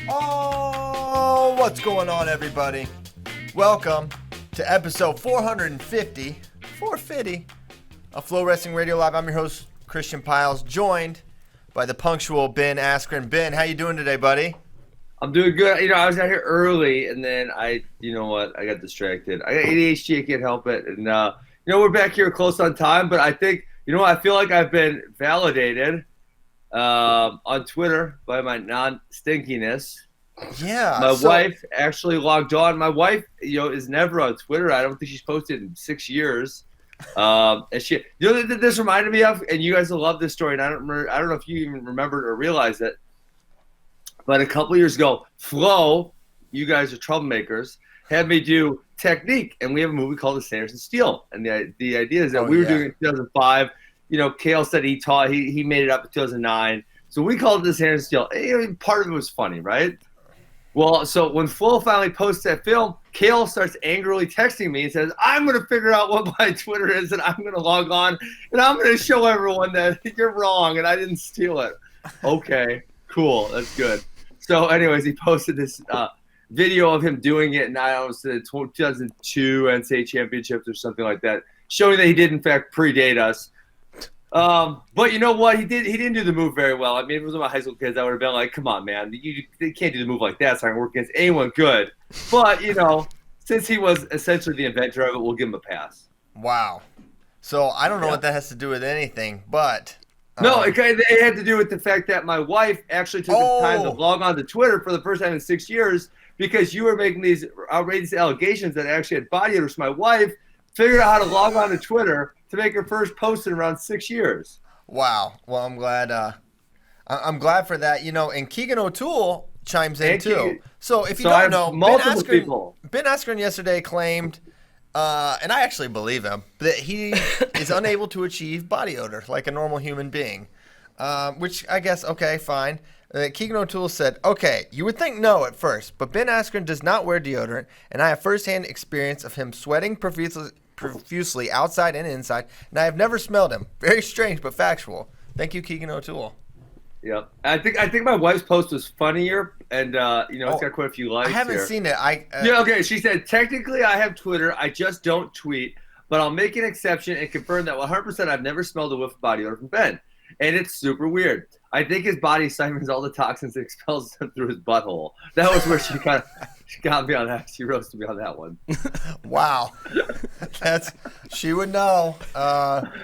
Oh, what's going on, everybody? Welcome to episode 450 of FloWrestling Radio Live. I'm your host, Christian Piles, joined by the punctual Ben Askren. Ben, how you doing today, buddy? I'm doing good. I was out here early, and then I got distracted. I got ADHD, I can't help it. And, we're back here close on time, but I think, I feel like I've been validated on Twitter by my non-stinkiness. Yeah. My wife actually logged on. My wife, is never on Twitter. I don't think she's posted in 6 years. And she, this reminded me of, and you guys will love this story, and I don't know if you even remembered or realized it, but a couple years ago, Flo, you guys are troublemakers, had me do technique, and we have a movie called The Sanderson Steel. And the idea is that we were doing it in 2005. Kale said he made it up in 2009. So we called it The Sanderson Steel. Part of it was funny, right? Well, so when Flo finally posts that film, Kale starts angrily texting me and says, I'm going to figure out what my Twitter is, and I'm going to log on, and I'm going to show everyone that you're wrong, and I didn't steal it. Okay, cool. That's good. So anyways, he posted this video of him doing it, and I was the 2002 NCAA championships or something like that, showing that he did, in fact, predate us. But you know what? He didn't do the move very well. I mean, if it was my high school kids, I would have been like, come on, man. You can't do the move like that. It's not going to work against anyone good. But, since he was essentially the inventor of it, we'll give him a pass. Wow. So I don't know what that has to do with anything, but... No, it had to do with the fact that my wife actually took the time to log on to Twitter for the first time in 6 years because you were making these outrageous allegations that I actually had body odor. So my wife figured out how to log on to Twitter to make her first post in around 6 years. Wow. Well, I'm glad. I'm glad for that. And Keegan O'Toole chimes in too. So if you don't know, Ben Askren yesterday claimed, and I actually believe him, that he is unable to achieve body odor like a normal human being. Which I guess, okay, fine. Keegan O'Toole said, okay, you would think no at first, but Ben Askren does not wear deodorant, and I have firsthand experience of him sweating profusely outside and inside, and I have never smelled him. Very strange, but factual. Thank you, Keegan O'Toole. Yep. I think my wife's post was funnier, and it's got quite a few likes. I haven't seen it. Okay. She said, technically, I have Twitter. I just don't tweet, but I'll make an exception and confirm that 100% I've never smelled a whiff of body odor from Ben, and it's super weird. I think his body siphons all the toxins and expels them through his butthole. That was where she got me on that. She roasted me on that one. Wow. She would know.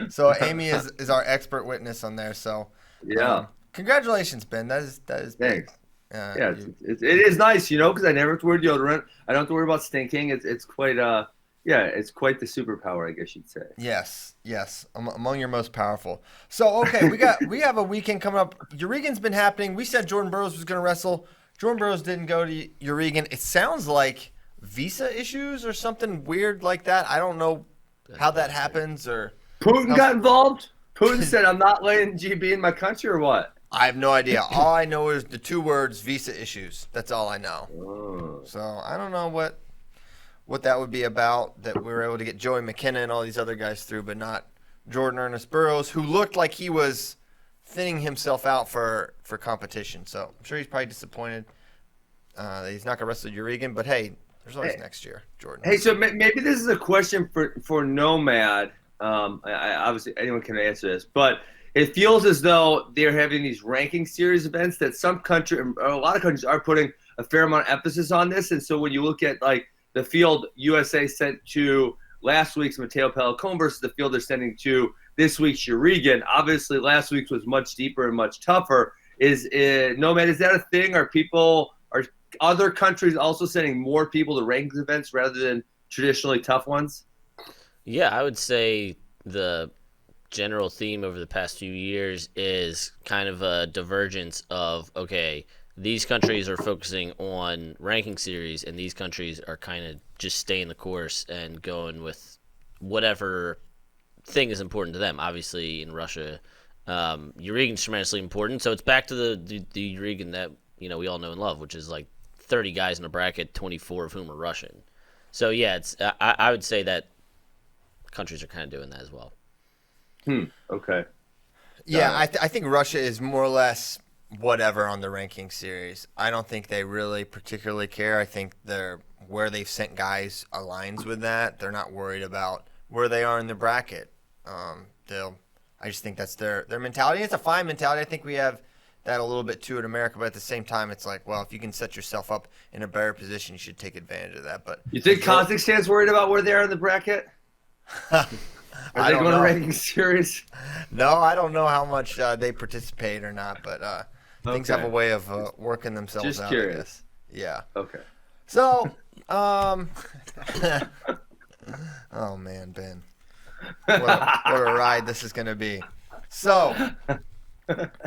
So Amy is our expert witness on there. So yeah. Congratulations, Ben. That is big. Thanks. It is nice, because I never have to wear deodorant. I don't have to worry about stinking. It's quite it's quite the superpower, I guess you'd say. Yes, among your most powerful. So okay, we have a weekend coming up. Urigen's been happening. We said Jordan Burroughs was going to wrestle. Jordan Burroughs didn't go to Urigen. It sounds like visa issues or something weird like that. I don't know how that happens or. Putin got involved. Putin said, "I'm not letting GB in my country," or what? I have no idea. All I know is the two words visa issues. That's all I know. Oh. So I don't know what that would be about, that we were able to get Joey McKenna and all these other guys through, but not Jordan Ernest Burroughs, who looked like he was thinning himself out for competition. So I'm sure he's probably disappointed that he's not going to wrestle Urigen, but hey, there's always next year, Jordan. Hey, so maybe this is a question for Nomad. I obviously, anyone can answer this, but it feels as though they're having these ranking series events that some country, or a lot of countries, are putting a fair amount of emphasis on this. And so when you look at like the field USA sent to last week's Mateo Pelicone versus the field they're sending to this week's Urigen, obviously last week's was much deeper and much tougher. Nomad, is that a thing? Are other countries also sending more people to rankings events rather than traditionally tough ones? Yeah, I would say the general theme over the past few years is kind of a divergence of, okay, these countries are focusing on ranking series, and these countries are kind of just staying the course and going with whatever thing is important to them. Obviously, in Russia, Urigen's tremendously important, so it's back to the Urigen that we all know and love, which is like 30 guys in a bracket, 24 of whom are Russian. So yeah, it's I would say that countries are kind of doing that as well. Okay. Yeah, I think Russia is more or less whatever on the ranking series. I don't think they really particularly care. I think where they've sent guys aligns with that. They're not worried about where they are in the bracket. I just think that's their mentality. It's a fine mentality. I think we have that a little bit too in America, but at the same time, it's like, well, if you can set yourself up in a better position, you should take advantage of that. But you think Kazakhstan's worried about where they are in the bracket? Are they going to ranking series? No, I don't know how much they participate or not, but things have a way of working themselves just out. Curious. I guess. Yeah. Okay. So, oh man, Ben, what a ride this is going to be. So,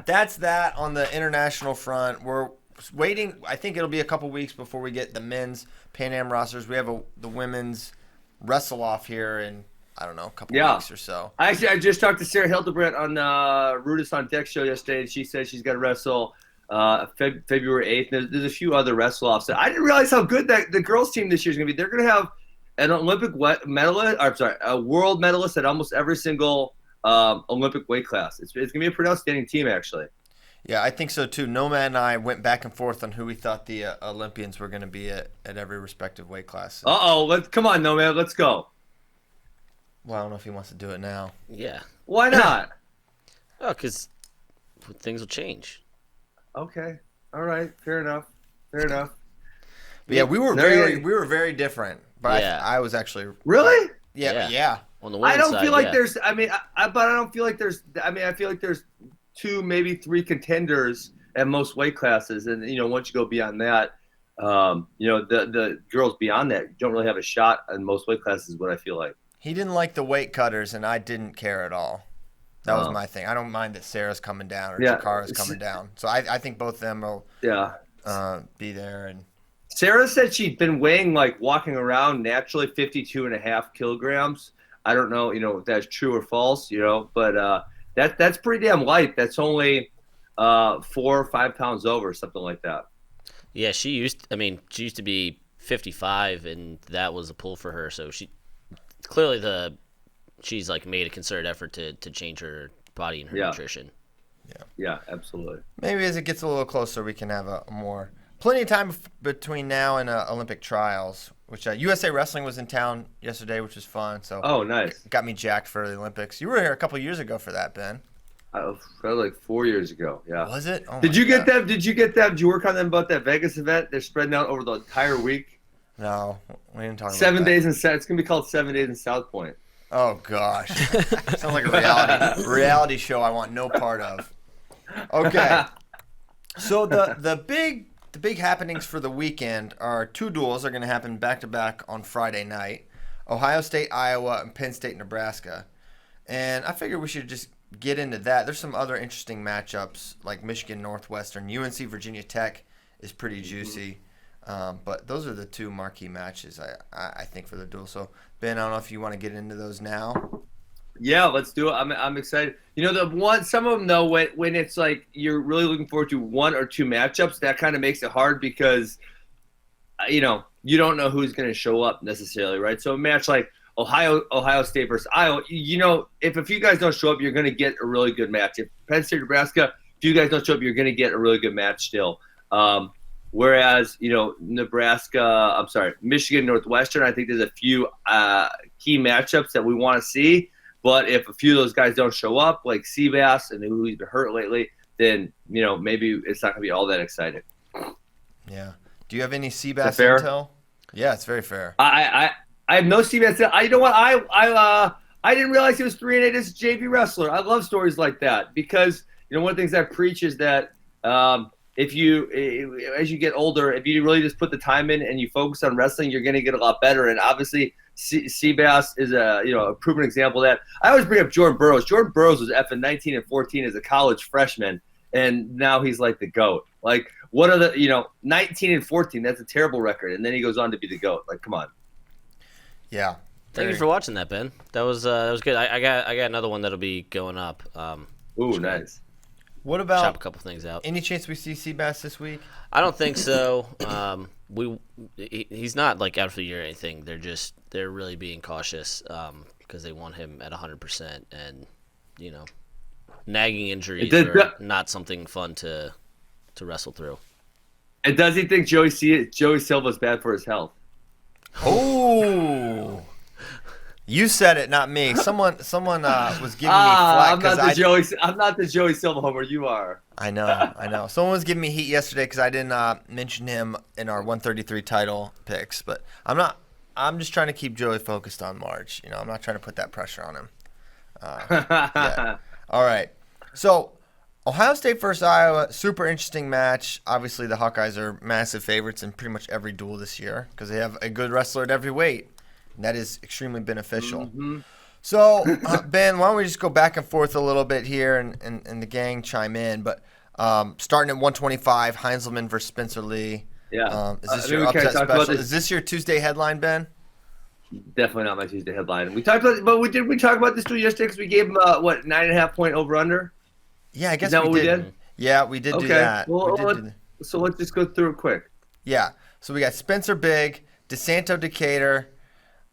that's that on the international front. We're waiting. I think it'll be a couple weeks before we get the men's Pan Am rosters. We have the women's wrestle off here in, I don't know, a couple weeks or so. I just talked to Sarah Hildebrandt on Rudis on Deck show yesterday, and she said she's going to wrestle February 8th. There's a few other wrestle-offs. I didn't realize how good the girls' team this year is going to be. They're going to have an Olympic medalist, a world medalist at almost every single Olympic weight class. It's going to be a pretty outstanding team, actually. Yeah, I think so too. Nomad and I went back and forth on who we thought the Olympians were going to be at every respective weight class. Come on, Nomad, let's go. Well, I don't know if he wants to do it now. Yeah. Why not? Oh, because things will change. Okay. All right. Fair enough. But yeah, we were very different. But yeah. I was actually really. Yeah. On the women's side, I don't feel like there's. I mean, but I don't feel like there's. I mean, I feel like there's 2, maybe 3 contenders at most weight classes, and once you go beyond that, the girls beyond that don't really have a shot in most weight classes. Is what I feel like. He didn't like the weight cutters, and I didn't care at all. That was my thing. I don't mind that Sarah's coming down or Jakara's coming down. So I think both of them will be there. And Sarah said she'd been weighing, like, walking around naturally 52.5 kilograms. I don't know, if that's true or false, but that's pretty damn light. That's only 4 or 5 pounds over, something like that. Yeah, she used to be 55, and that was a pull for her. So she's like made a concerted effort to change her body and her nutrition. Yeah, absolutely. Maybe as it gets a little closer, we can have plenty of time between now and Olympic trials, which USA Wrestling was in town yesterday, which was fun. So nice. Got me jacked for the Olympics. You were here a couple years ago for that, Ben. Like 4 years ago. Yeah. Was it? Oh, Did you get that? Did you get that? Did you work on them about that Vegas event? They're spreading out over the entire week. No, we didn't talk about 7 that. days in South. It's gonna be called 7 days in South Point. Oh gosh, sounds like a reality show I want no part of. Okay, so the big happenings for the weekend are 2 duels are going to happen back to back on Friday night: Ohio State, Iowa, and Penn State, Nebraska. And I figured we should just get into that. There's some other interesting matchups like Michigan, Northwestern, UNC, Virginia Tech is pretty juicy. But those are the 2 marquee matches I think for the duel. So Ben, I don't know if you want to get into those now. Yeah, let's do it. I'm excited. Some of them though, when it's like you're really looking forward to 1 or 2 matchups, that kind of makes it hard because you don't know who's going to show up necessarily, right? So a match like Ohio State versus Iowa, if a few guys don't show up, you're going to get a really good match. If Penn State, Nebraska, if you guys don't show up, you're going to get a really good match still. Whereas, Michigan, Northwestern, I think there's a few key matchups that we want to see. But if a few of those guys don't show up, like Seabass and who's been hurt lately, then, maybe it's not going to be all that exciting. Yeah. Do you have any Seabass intel? Yeah, it's very fair. I have no Seabass. You know what? I didn't realize he was 3-8 as a JV wrestler. I love stories like that because, one of the things I preach is that as you get older, if you really just put the time in and you focus on wrestling, you're going to get a lot better. And obviously, Seabass is a proven example of that. I always bring up Jordan Burroughs. Jordan Burroughs was effing 19 and 14 as a college freshman, and now he's like the GOAT. Like, what are the 19 and 14? That's a terrible record, and then he goes on to be the GOAT. Like, come on. Yeah. Thank you for watching that, Ben. That was good. I got another one that'll be going up. Ooh, nice. What about chop a couple things out? Any chance we see Seabass this week? I don't think so. He's not like out for the year or anything. They're really being cautious because they want him at 100%, and nagging injuries are not something fun to to wrestle through. And does he think Joey Silva's bad for his health? Oh, you said it, not me. Someone was giving me flack. I'm not the Joey Silva homer. You are. I know. Someone was giving me heat yesterday because I didn't mention him in our 133 title picks. But I'm not. I'm just trying to keep Joey focused on March. I'm not trying to put that pressure on him. Yeah. All right. So Ohio State versus Iowa, super interesting match. Obviously, the Hawkeyes are massive favorites in pretty much every duel this year because they have a good wrestler at every weight. And that is extremely beneficial. Mm-hmm. So, Ben, why don't we just go back and forth a little bit here and the gang chime in. But starting at 125, Heinzelman versus Spencer Lee. Yeah. Is this your upset special? Is this your Tuesday headline, Ben? Definitely not my Tuesday headline. We talked about, but we talk about this duel yesterday because we gave him 9.5 point over under. Yeah, I guess we did. Yeah, we did do that. Well, so let's just go through it quick. Yeah. So we got Spencer Big, DeSanto Decatur.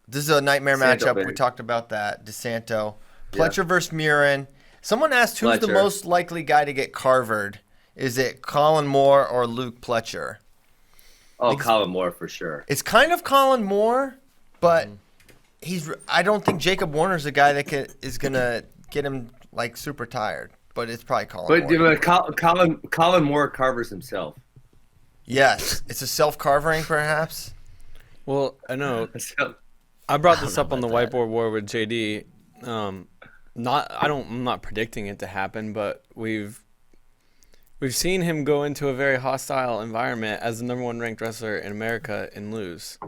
This is a nightmare matchup. Big. We talked about that. DeSanto. Pletcher versus Murin. Someone asked who's the most likely guy to get carvered. Is it Colin Moore or Luke Pletcher? Oh, Colin Moore for sure. It's kind of Colin Moore, but I don't think Jacob Warner's a guy that is going to get him like super tired. But it's probably Colin Moore. But Colin Moore carvers himself. Yes. It's a self-carvering, perhaps? Well, I know. I brought this up on the whiteboard war with JD. I'm not predicting it to happen, but we've seen him go into a very hostile environment as the number one ranked wrestler in America and lose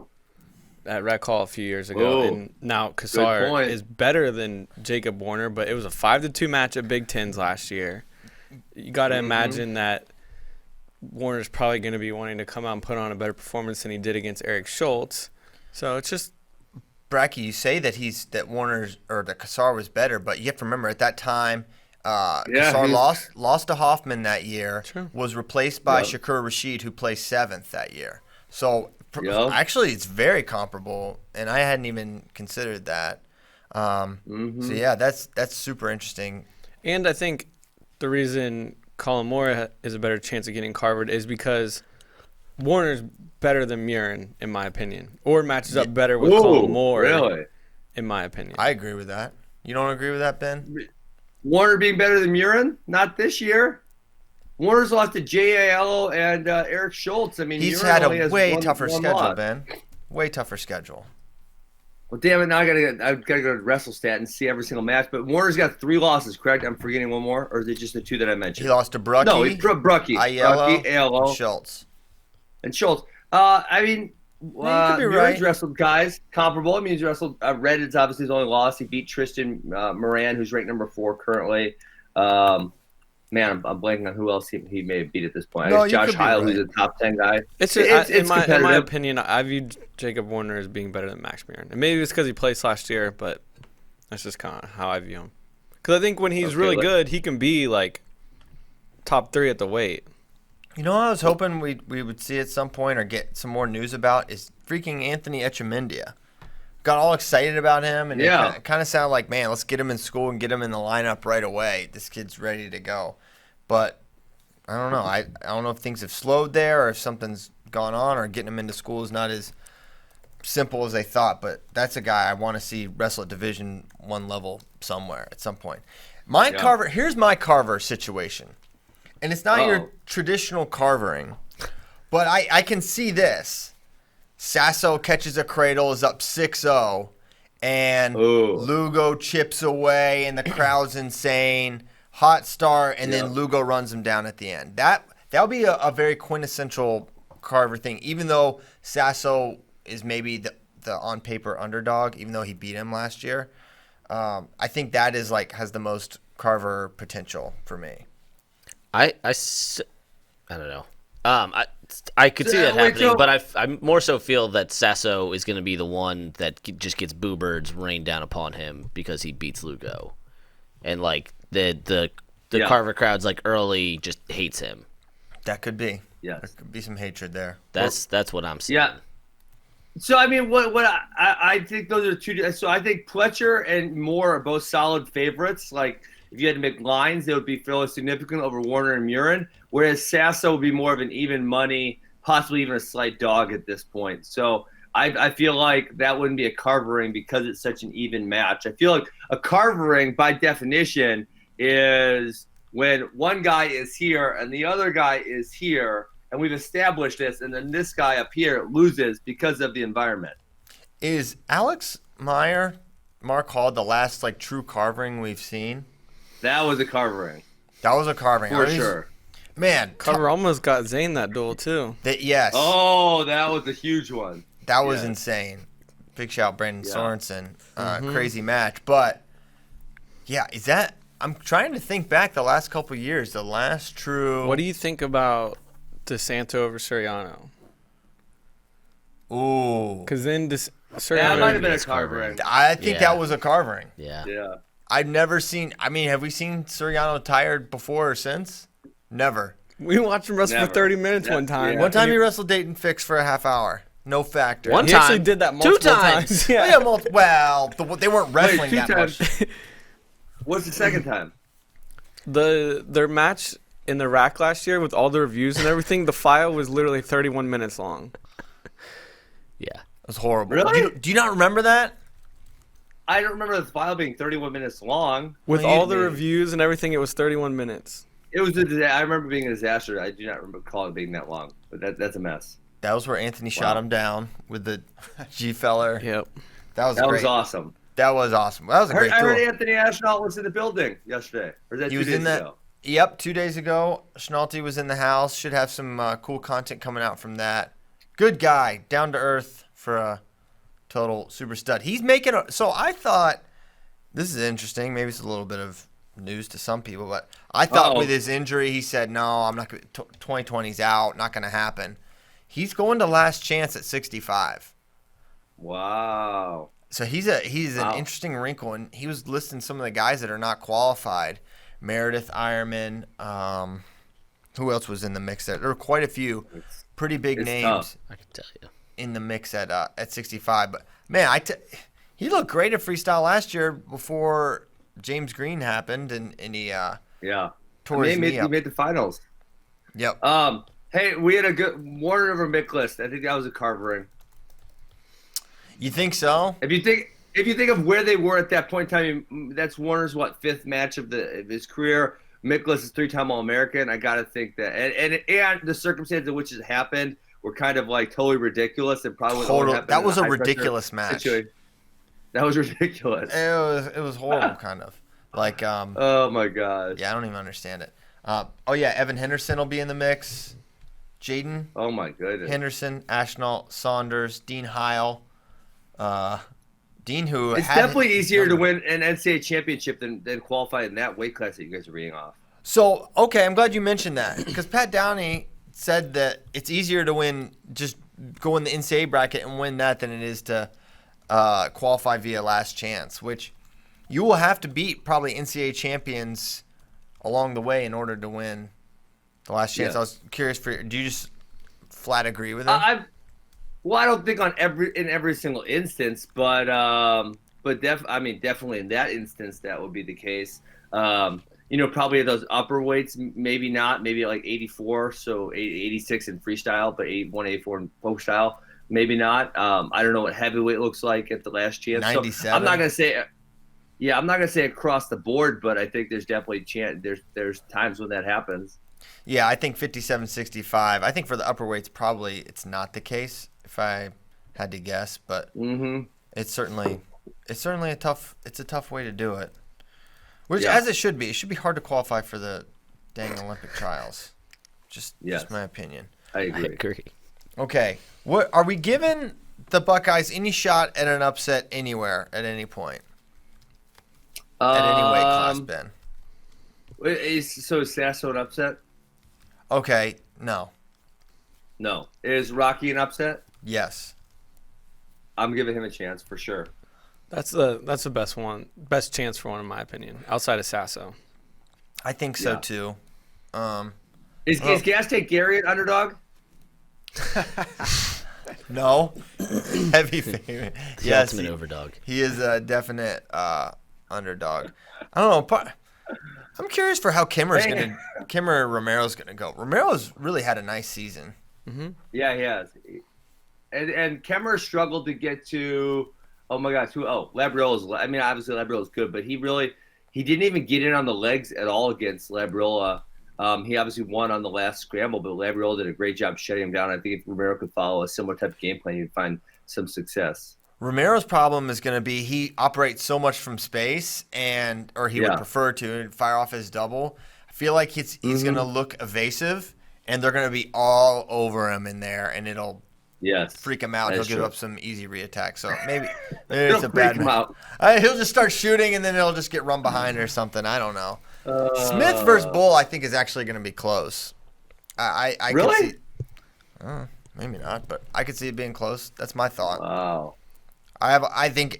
at Rec Hall a few years ago. Whoa. And now Kassar is better than Jacob Warner, but it was a 5-2 match at Big Tens last year. You got to imagine that Warner's probably going to be wanting to come out and put on a better performance than he did against Eric Schultz. So it's just Bracky, you say that Kassar was better, but you have to remember at that time, Kassar lost to Hoffman that year. True. Was replaced by Shakur Rashid, who placed 7th that year. So actually, it's very comparable, and I hadn't even considered that. So yeah, that's super interesting. And I think the reason Colin Moore is a better chance of getting carvered is because Warner's better than Murin, in my opinion, or matches up better with Colin Moore. Really? In my opinion, I agree with that. You don't agree with that, Ben? Warner being better than Murin? Not this year. Warner's lost to JAL and Eric Schultz. I mean, he's Murin had only a has way one tougher schedule, loss. Ben. Way tougher schedule. Well, damn it! Now I gotta go to WrestleStat and see every single match. But Warner's got 3 losses, correct? I'm forgetting one more, or is it just the 2 that I mentioned? He lost to Brucky. No, Brucky, Aiello, and Schultz. And Schultz. I mean, Murin's wrestled guys comparable. I mean, he's wrestled. Reddit's obviously his only loss. He beat Tristan Moran, who's ranked number 4 currently. Man, I'm blanking on who else he may have beat at this point. No, I guess Josh Heil, who's a top 10 guy. It's in my opinion, I view Jacob Warner as being better than Max Murin. And maybe it's because he placed last year, but that's just kind of how I view him. Because I think when he's really good, he can be like top 3 at the weight. You know what I was hoping we would see at some point or get some more news about is freaking Anthony Echemendia. Got all excited about him, and it kind of sounded like, man, let's get him in school and get him in the lineup right away. This kid's ready to go. But I don't know. I don't know if things have slowed there or if something's gone on or getting him into school is not as simple as they thought. But that's a guy I want to see wrestle at Division I level somewhere at some point. Here's my carver situation. And it's not your traditional carvering, but I can see this. Sasso catches a cradle, is up 6-0, and Lugo chips away, and the crowd's insane. Hot start, and then Lugo runs him down at the end. That'll be a very quintessential carver thing, even though Sasso is maybe the on-paper underdog, even though he beat him last year. I think that is has the most carver potential for me. I don't know. I could see that happening, but I more so feel that Sasso is going to be the one that just gets boo birds rained down upon him because he beats Lugo, and the Carver crowd's early just hates him. That could be. Yeah, there could be some hatred there. That's what I'm seeing. Yeah. So I mean, what I think those are 2. So I think Pletcher and Moore are both solid favorites. if you had to make lines, they would be fairly significant over Warner and Murin, whereas Sasso would be more of an even money, possibly even a slight dog at this point. So I feel like that wouldn't be a carvering because it's such an even match. I feel like a carvering, by definition, is when one guy is here and the other guy is here, and we've established this, and then this guy up here loses because of the environment. Is Alex Meyer, Mark Hall, the last like true carvering we've seen? That was a carvering. That was a carving. For sure. Man. Carver almost got Zane that duel, too. Yes. Oh, that was a huge one. That was insane. Big shout, Brandon Sorensen. Crazy match. But, yeah, is that – I'm trying to think back the last couple of years. The last true – What do you think about DeSanto over Soriano? Ooh. Because then Soriano – That might have been a carvering. I think that was a carvering. Yeah. Yeah. I've never seen – I mean, have we seen Soriano tired before or since? Never. We watched him wrestle for 30 minutes one time. Yeah. One time he wrestled Dayton Fix for a half hour. No factor. One He time. actually did that multiple 2 times. Yeah. They weren't wrestling Wait, that 2 times. much. What's the second time? Their match in the rack last year with all the reviews and everything, the file was literally 31 minutes long. Yeah. It was horrible. Really? Do you not remember that? I don't remember the file being 31 minutes long. With all the reviews and everything, it was 31 minutes. It was I remember being a disaster. I do not recall it being that long, but that's a mess. That was where Anthony shot him down with the G-feller. Yep. That was awesome. That was awesome. That was a great I heard duel. Anthony Ashnault was in the building yesterday. Or is that He 2 was days in that. ago? Yep, 2 days ago. Schnalte was in the house. Should have some cool content coming out from that. Good guy, down to earth for a total super stud. He's making so I thought this is interesting. Maybe it's a little bit of news to some people, but I thought with his injury, he said, "No, I'm not going. 2020's out. Not going to happen." He's going to last chance at 65. Wow. So he's an interesting wrinkle, and he was listing some of the guys that are not qualified. Meredith Ironman. Who else was in the mix there? There were quite a few pretty big names. Tough. I can tell you. In the mix at 65. But man, he looked great at freestyle last year before James Green happened, and he tore his knee up. He made the finals. Yep. Hey, we had a good Warner over Mick list. I think that was a carvering. You think so? If you think of where they were at that point in time, that's Warner's 5th match of his career. Miklas is 3-time All-American. I got to think that, and the circumstances in which it happened were kind of like totally ridiculous and probably that was a ridiculous match. Situation. That was ridiculous. It was horrible, kind of like. Oh my god. Yeah, I don't even understand it. Evan Henderson will be in the mix. Jaden. Oh my goodness. Henderson, Ashnault, Saunders, Dean Heil. Dean, who it's definitely easier to win an NCAA championship than qualify in that weight class that you guys are reading off. So, okay, I'm glad you mentioned that because Pat Downey said that it's easier to win, just go in the NCAA bracket and win that than it is to qualify via last chance, which you will have to beat probably NCAA champions along the way in order to win the last chance. Yeah. I was curious do you just flat agree with him? I don't think in every single instance, but definitely in that instance that would be the case. Probably those upper weights, maybe not, maybe like 84, so 86 in freestyle, but 184 in folk style, maybe not. I don't know what heavyweight looks like at the last chance. 97. So I'm not gonna say across the board, but I think there's definitely there's times when that happens. Yeah, I think 57, 65. I think for the upper weights, probably it's not the case if I had to guess, but it's certainly a tough way to do it. Which, as it should be. It should be hard to qualify for the dang Olympic trials. Just my opinion. I agree. Okay. What are we giving the Buckeyes any shot at an upset anywhere at any point? At any weight class, Ben? So is Sasso an upset? Okay. No. Is Rocky an upset? Yes. I'm giving him a chance for sure. That's the best chance for one in my opinion, outside of Sasso. I think so too. Is Gas Tank Gary an underdog? No. Heavy favorite. Yes, ultimate overdog. He is a definite underdog. I don't know. I'm curious for how Kimmer Romero's gonna go. Romero's really had a nice season. Mm-hmm. Yeah, he has. And Kemmer struggled to get to. Oh my gosh, Labriola's. I mean, obviously Labriola's good, but he didn't even get in on the legs at all against Labriola. He obviously won on the last scramble, but Labriola did a great job shutting him down. I think if Romero could follow a similar type of game plan, he'd find some success. Romero's problem is going to be he operates so much from space, or he would prefer to fire off his double. I feel like he's going to look evasive, and they're going to be all over him in there, and it'll freak him out. He'll give up some easy reattack. So maybe it's a bad match. He'll just start shooting, and then it'll just get run behind or something. I don't know. Smith versus Bull, I think, is actually going to be close. I really? Could see, maybe not, but I could see it being close. That's my thought. Wow. I think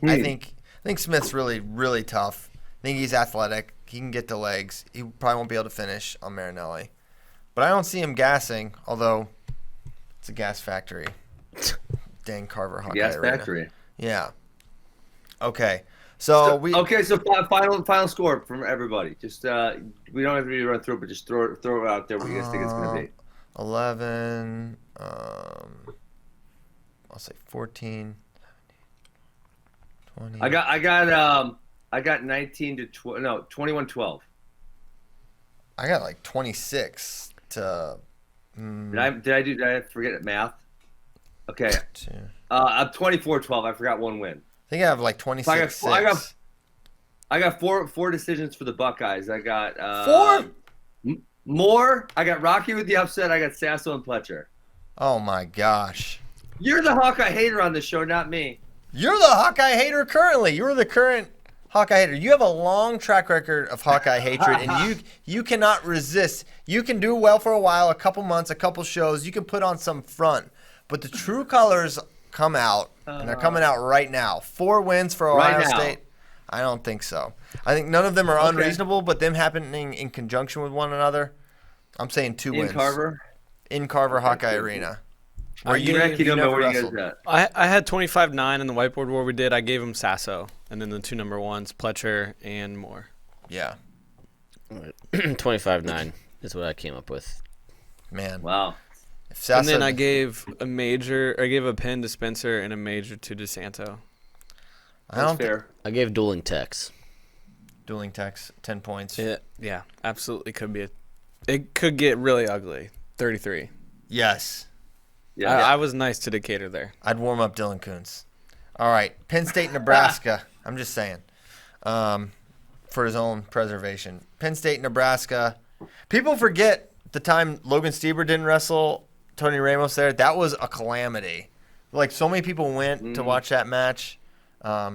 Smith's really, really tough. I think he's athletic. He can get the legs. He probably won't be able to finish on Marinelli. But I don't see him gassing, although it's a gas factory. Dang Carver Hawkeye Gas Arena. factory. Yeah. Okay. So final score from everybody. Just we don't have to run through it, but just throw it out there what you guys think it's going to be. 11. I'll say 14. 20. I got 19 to 21-12. I got like 26 to. Did I forget math? Okay. I'm 24-12. I forgot one win. I think I have like 26. So I got four decisions for the Buckeyes. I got 4 more. I got Rocky with the upset. I got Sasso and Pletcher. Oh my gosh. You're the Hawkeye hater on this show, not me. You're the Hawkeye hater currently. You're the current Hawkeye hater. You have a long track record of Hawkeye hatred, and you cannot resist. You can do well for a while, a couple months, a couple shows. You can put on some front. But the true colors come out, and they're coming out right now. 4 wins for Ohio State. I don't think so. I think none of them are unreasonable, but them happening in conjunction with one another, I'm saying 2 wins. In Carver Hawkeye Arena. I had 25-9 in the whiteboard war we did. I gave him Sasso, and then the 2 number ones, Pletcher and Moore. Yeah. 25-9 is what I came up with. Man. Wow. And then I gave a pin to Spencer and a major to DeSanto. That's fair. I gave dueling techs. Dueling techs, 10 points. Yeah, absolutely could be. It could get really ugly. 33. Yes. Yeah. I was nice to Decatur there. I'd warm up Dylan Kuntz. All right, Penn State, Nebraska. I'm just saying, for his own preservation. Penn State, Nebraska. People forget the time Logan Stieber didn't wrestle Tony Ramos there. That was a calamity. Like, so many people went to watch that match. I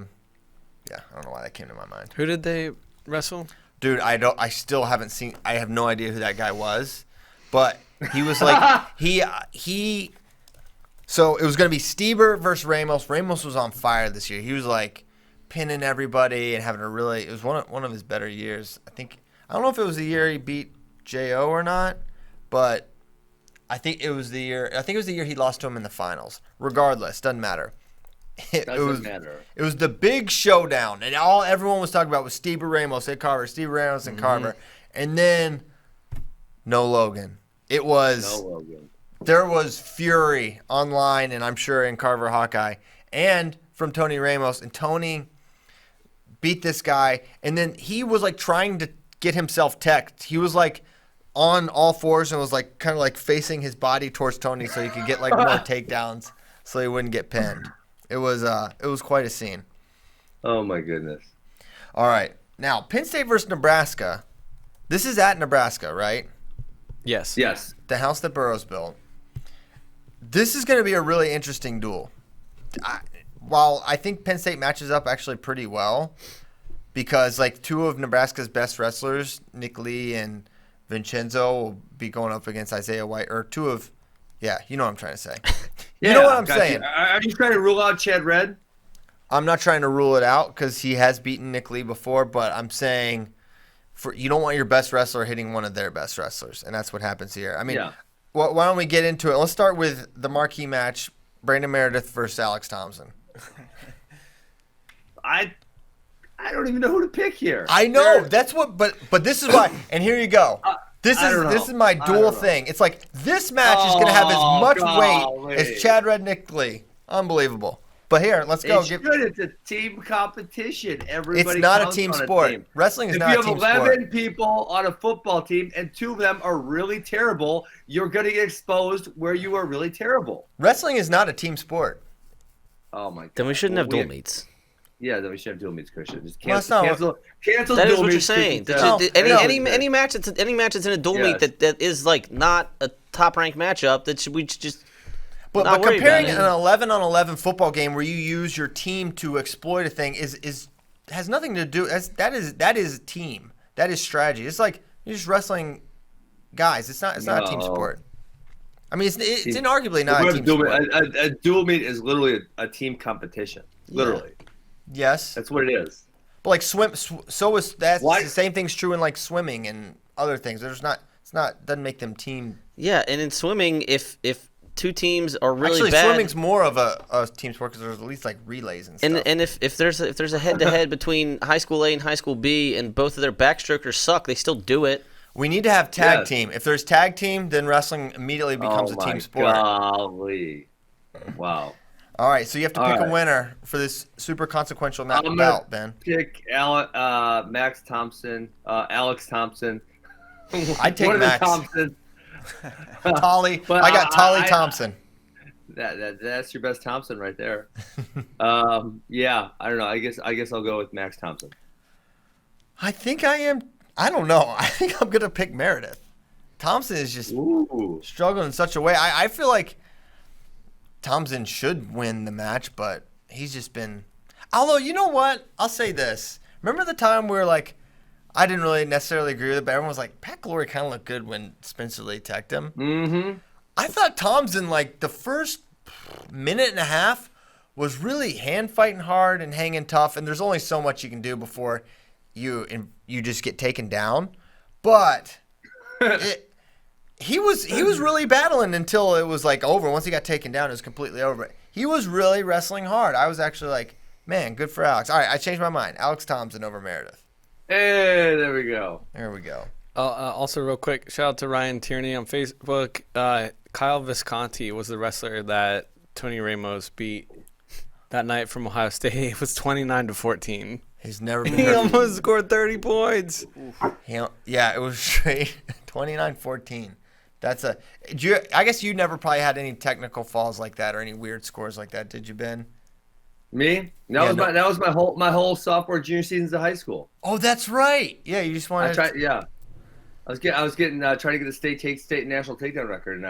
don't know why that came to my mind. Who did they wrestle? Dude, I still haven't seen. I have no idea who that guy was, but he was like he. So it was going to be Stieber versus Ramos. Ramos was on fire this year. He was like pinning everybody and having it was one of his better years. I don't know if it was the year he beat J.O. or not, but I think it was the year he lost to him in the finals. Regardless, doesn't matter. It was the big showdown, and everyone was talking about was Stieber Ramos and Carver, Stieber Ramos and Carver, and then no Logan. It was no Logan. There was fury online, and I'm sure in Carver Hawkeye, and from Tony Ramos, and Tony beat this guy, and then he was like trying to get himself teched. He was like on all fours and was like kind of like facing his body towards Tony so he could get like more takedowns so he wouldn't get pinned. It was quite a scene. Oh my goodness. All right. Now, Penn State versus Nebraska. This is at Nebraska, right? Yes. Yes. The house that Burroughs built. This is going to be a really interesting duel. While I think Penn State matches up actually pretty well because like 2 of Nebraska's best wrestlers, Nick Lee and Vincenzo, will be going up against Isaiah White, or 2 of you know what I'm trying to say. You know what I'm saying. Are you trying to rule out Chad Red? I'm not trying to rule it out because he has beaten Nick Lee before, but I'm saying you don't want your best wrestler hitting one of their best wrestlers, and that's what happens here. I mean, why don't we get into it? Let's start with the marquee match, Brandon Meredith versus Alex Thompson. I don't even know who to pick here. I know that's what, but this is why. And here you go. This is my dual thing. It's like this match is gonna have as much weight as Chad Rednick-Lee. Unbelievable. But here, let's go. It's a team competition. Everybody. It's not a team sport. Wrestling is not a team sport. If you have 11 people on a football team and 2 of them are really terrible, you're going to get exposed where you are really terrible. Wrestling is not a team sport. Oh my God. Then we shouldn't have dual meets. Yeah, then we should have dual meets, Christian. Just cancel that dual meets. That is what you're saying. Any match that's in a dual meet that is like not a top ranked matchup we just. But comparing an 11-on-11 football game where you use your team to exploit a thing has nothing to do. That is team. That is strategy. It's like you're just wrestling guys. It's not a team sport. I mean, it's inarguably not a team sport. A dual meet is literally a team competition. Literally. Yes. That's what it is. But like the same thing's true in like swimming and other things. Doesn't make them team. Yeah, and in swimming, if 2 teams are really bad. Actually, swimming's more of a team sport because there's at least like relays and stuff. And if there's a head-to-head between high school A and high school B and both of their backstrokers suck, they still do it. We need to have tag team. If there's tag team, then wrestling immediately becomes a team sport. Golly. Wow. All right, so you have to pick a winner for this super consequential bout, Ben. Pick Max Thompson, Alex Thompson. I'd take Max. Thompson. Tolly. I got Tolly Thompson. That's your best Thompson right there. Yeah, I don't know. I guess I'll go with Max Thompson. I think I am. I don't know. I think I'm gonna pick Meredith. Thompson is just struggling in such a way. I feel like Thompson should win the match, but he's just been. Although you know what, I'll say this. Remember the time we were like. I didn't really necessarily agree with it, but everyone was like, Pat Glory kind of looked good when Spencer Lee attacked him. Mm-hmm. I thought Thompson, like, the first minute and a half was really hand-fighting hard and hanging tough, and there's only so much you can do before you just get taken down. But he was really battling until it was, like, over. Once he got taken down, it was completely over. But he was really wrestling hard. I was actually like, man, good for Alex. All right, I changed my mind. Alex Thompson over Meredith. Hey, there we go. There we go. Also, real quick, shout out to Ryan Tierney on Facebook. Kyle Visconti was the wrestler that Tony Ramos beat that night from Ohio State. It was 29-14. He's never been. He almost scored 30 points. Yeah, it was straight 29-14. I guess you never probably had any technical falls like that or any weird scores like that, did you, Ben? Me? That was my whole sophomore junior seasons of high school. Oh, that's right. Yeah, you just wanted. I was trying to get the state national takedown record, and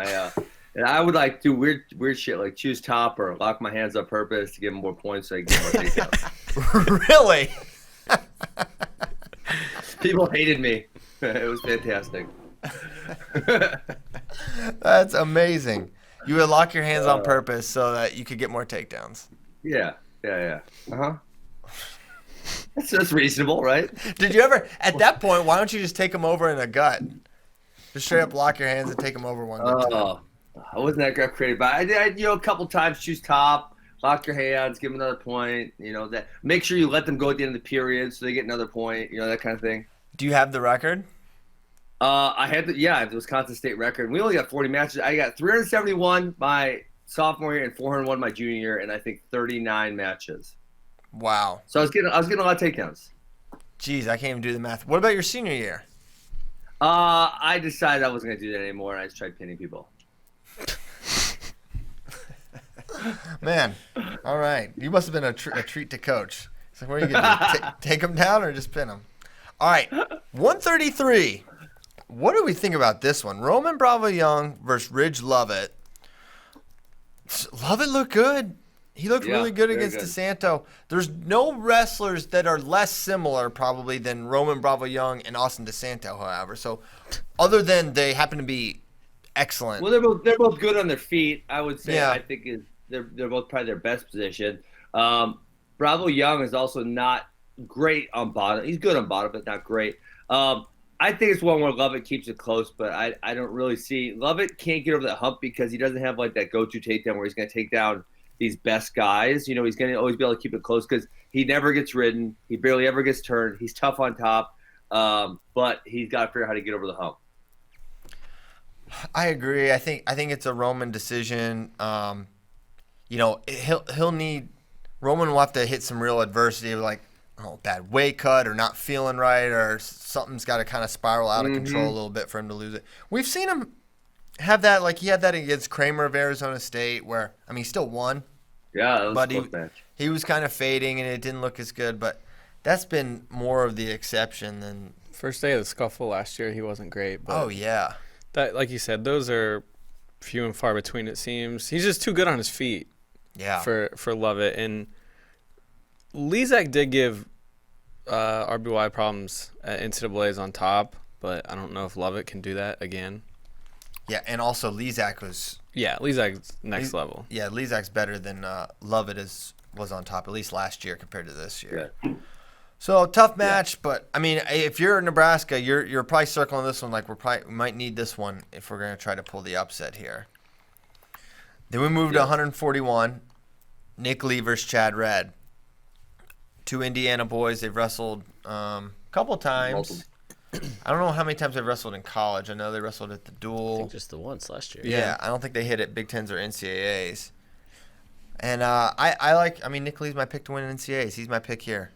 I would like do weird shit like choose top or lock my hands on purpose to give them more points so I can get more takedowns. Really? People hated me. It was fantastic. That's amazing. You would lock your hands on purpose so that you could get more takedowns. Yeah. That's reasonable, right? Did you ever, at that point, why don't you just take them over in a gut? Just straight up lock your hands and take them over one good time. I wasn't that creative, but I did, a couple times choose top, lock your hands, give them another point, that. Make sure you let them go at the end of the period so they get another point, that kind of thing. Do you have the record? I had the Wisconsin State record. We only got 40 matches. I got 371 my sophomore year and 401 my junior year, and I think 39 matches. Wow. So I was getting a lot of takedowns. Jeez, I can't even do the math. What about your senior year? I decided I wasn't going to do that anymore, and I just tried pinning people. Man, all right. You must have been a treat to coach. It's like, what are you going to do? Take them down or just pin them? All right, 133. What do we think about this one? Roman Bravo Young versus Ridge Lovett. Lovett looked good. He looked really good against DeSanto. There's no wrestlers that are less similar probably than Roman Bravo Young and Austin DeSanto, however. So other than they happen to be excellent. Well, they're both good on their feet, I would say. Yeah. I think they're both probably their best position. Bravo Young is also not great on bottom. He's good on bottom, but not great. I think it's one where Lovett keeps it close, but I don't really see – Lovett can't get over that hump because he doesn't have like that go-to takedown where he's going to take down these best guys. He's going to always be able to keep it close because he never gets ridden. He barely ever gets turned. He's tough on top, but he's got to figure out how to get over the hump. I agree. I think it's a Roman decision. He'll need Roman will have to hit some real adversity, like bad weight cut or not feeling right, or something's got to kind of spiral out of control a little bit for him to lose it. We've seen him have that, like he had that against Kramer of Arizona State, where he still won. Yeah, that was a close match. He was kind of fading and it didn't look as good, but that's been more of the exception than. First day of the scuffle last year, he wasn't great. But oh yeah, that, like you said, those are few and far between. It seems he's just too good on his feet. Yeah. For Lovett, and Lezak did give RBY problems at NCAA's on top, but I don't know if Lovett can do that again. Yeah, and also Lezak was. Yeah, Lezak's next level. Yeah, Lezak's better than Lovett was on top, at least last year compared to this year. Yeah. So tough match, but if you're in Nebraska, you're probably circling this one. Like we might need this one if we're gonna try to pull the upset here. Then we moved to 141. Nick Lee versus Chad Red. Two Indiana boys. They've wrestled a couple times. I don't know how many times they've wrestled in college. I know they wrestled at the duel. I think just the once last year. Yeah, I don't think they hit at Big Tens or NCAAs. And I mean, Nick Lee's my pick to win NCAAs. He's my pick here.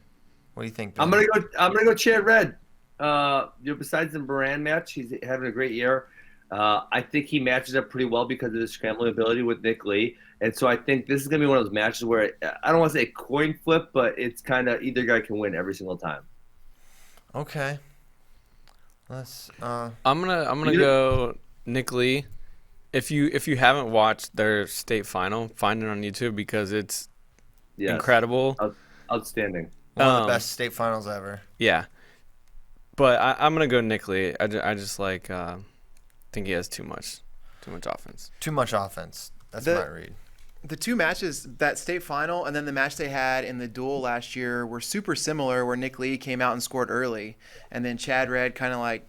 What do you think, Bill? I'm gonna go Chad Red. Besides the Moran match, he's having a great year. I think he matches up pretty well because of his scrambling ability with Nick Lee. And so I think this is going to be one of those matches where I don't want to say coin flip, but it's kind of either guy can win every single time. Okay. Let's I'm gonna go Nick Lee. If you haven't watched their state final, find it on YouTube because it's incredible. Outstanding. One of the best state finals ever. Yeah. But I'm gonna go Nick Lee. I just think he has too much offense. Too much offense. That's my read. The two matches, that state final and then the match they had in the duel last year, were super similar, where Nick Lee came out and scored early, and then Chad Red kind of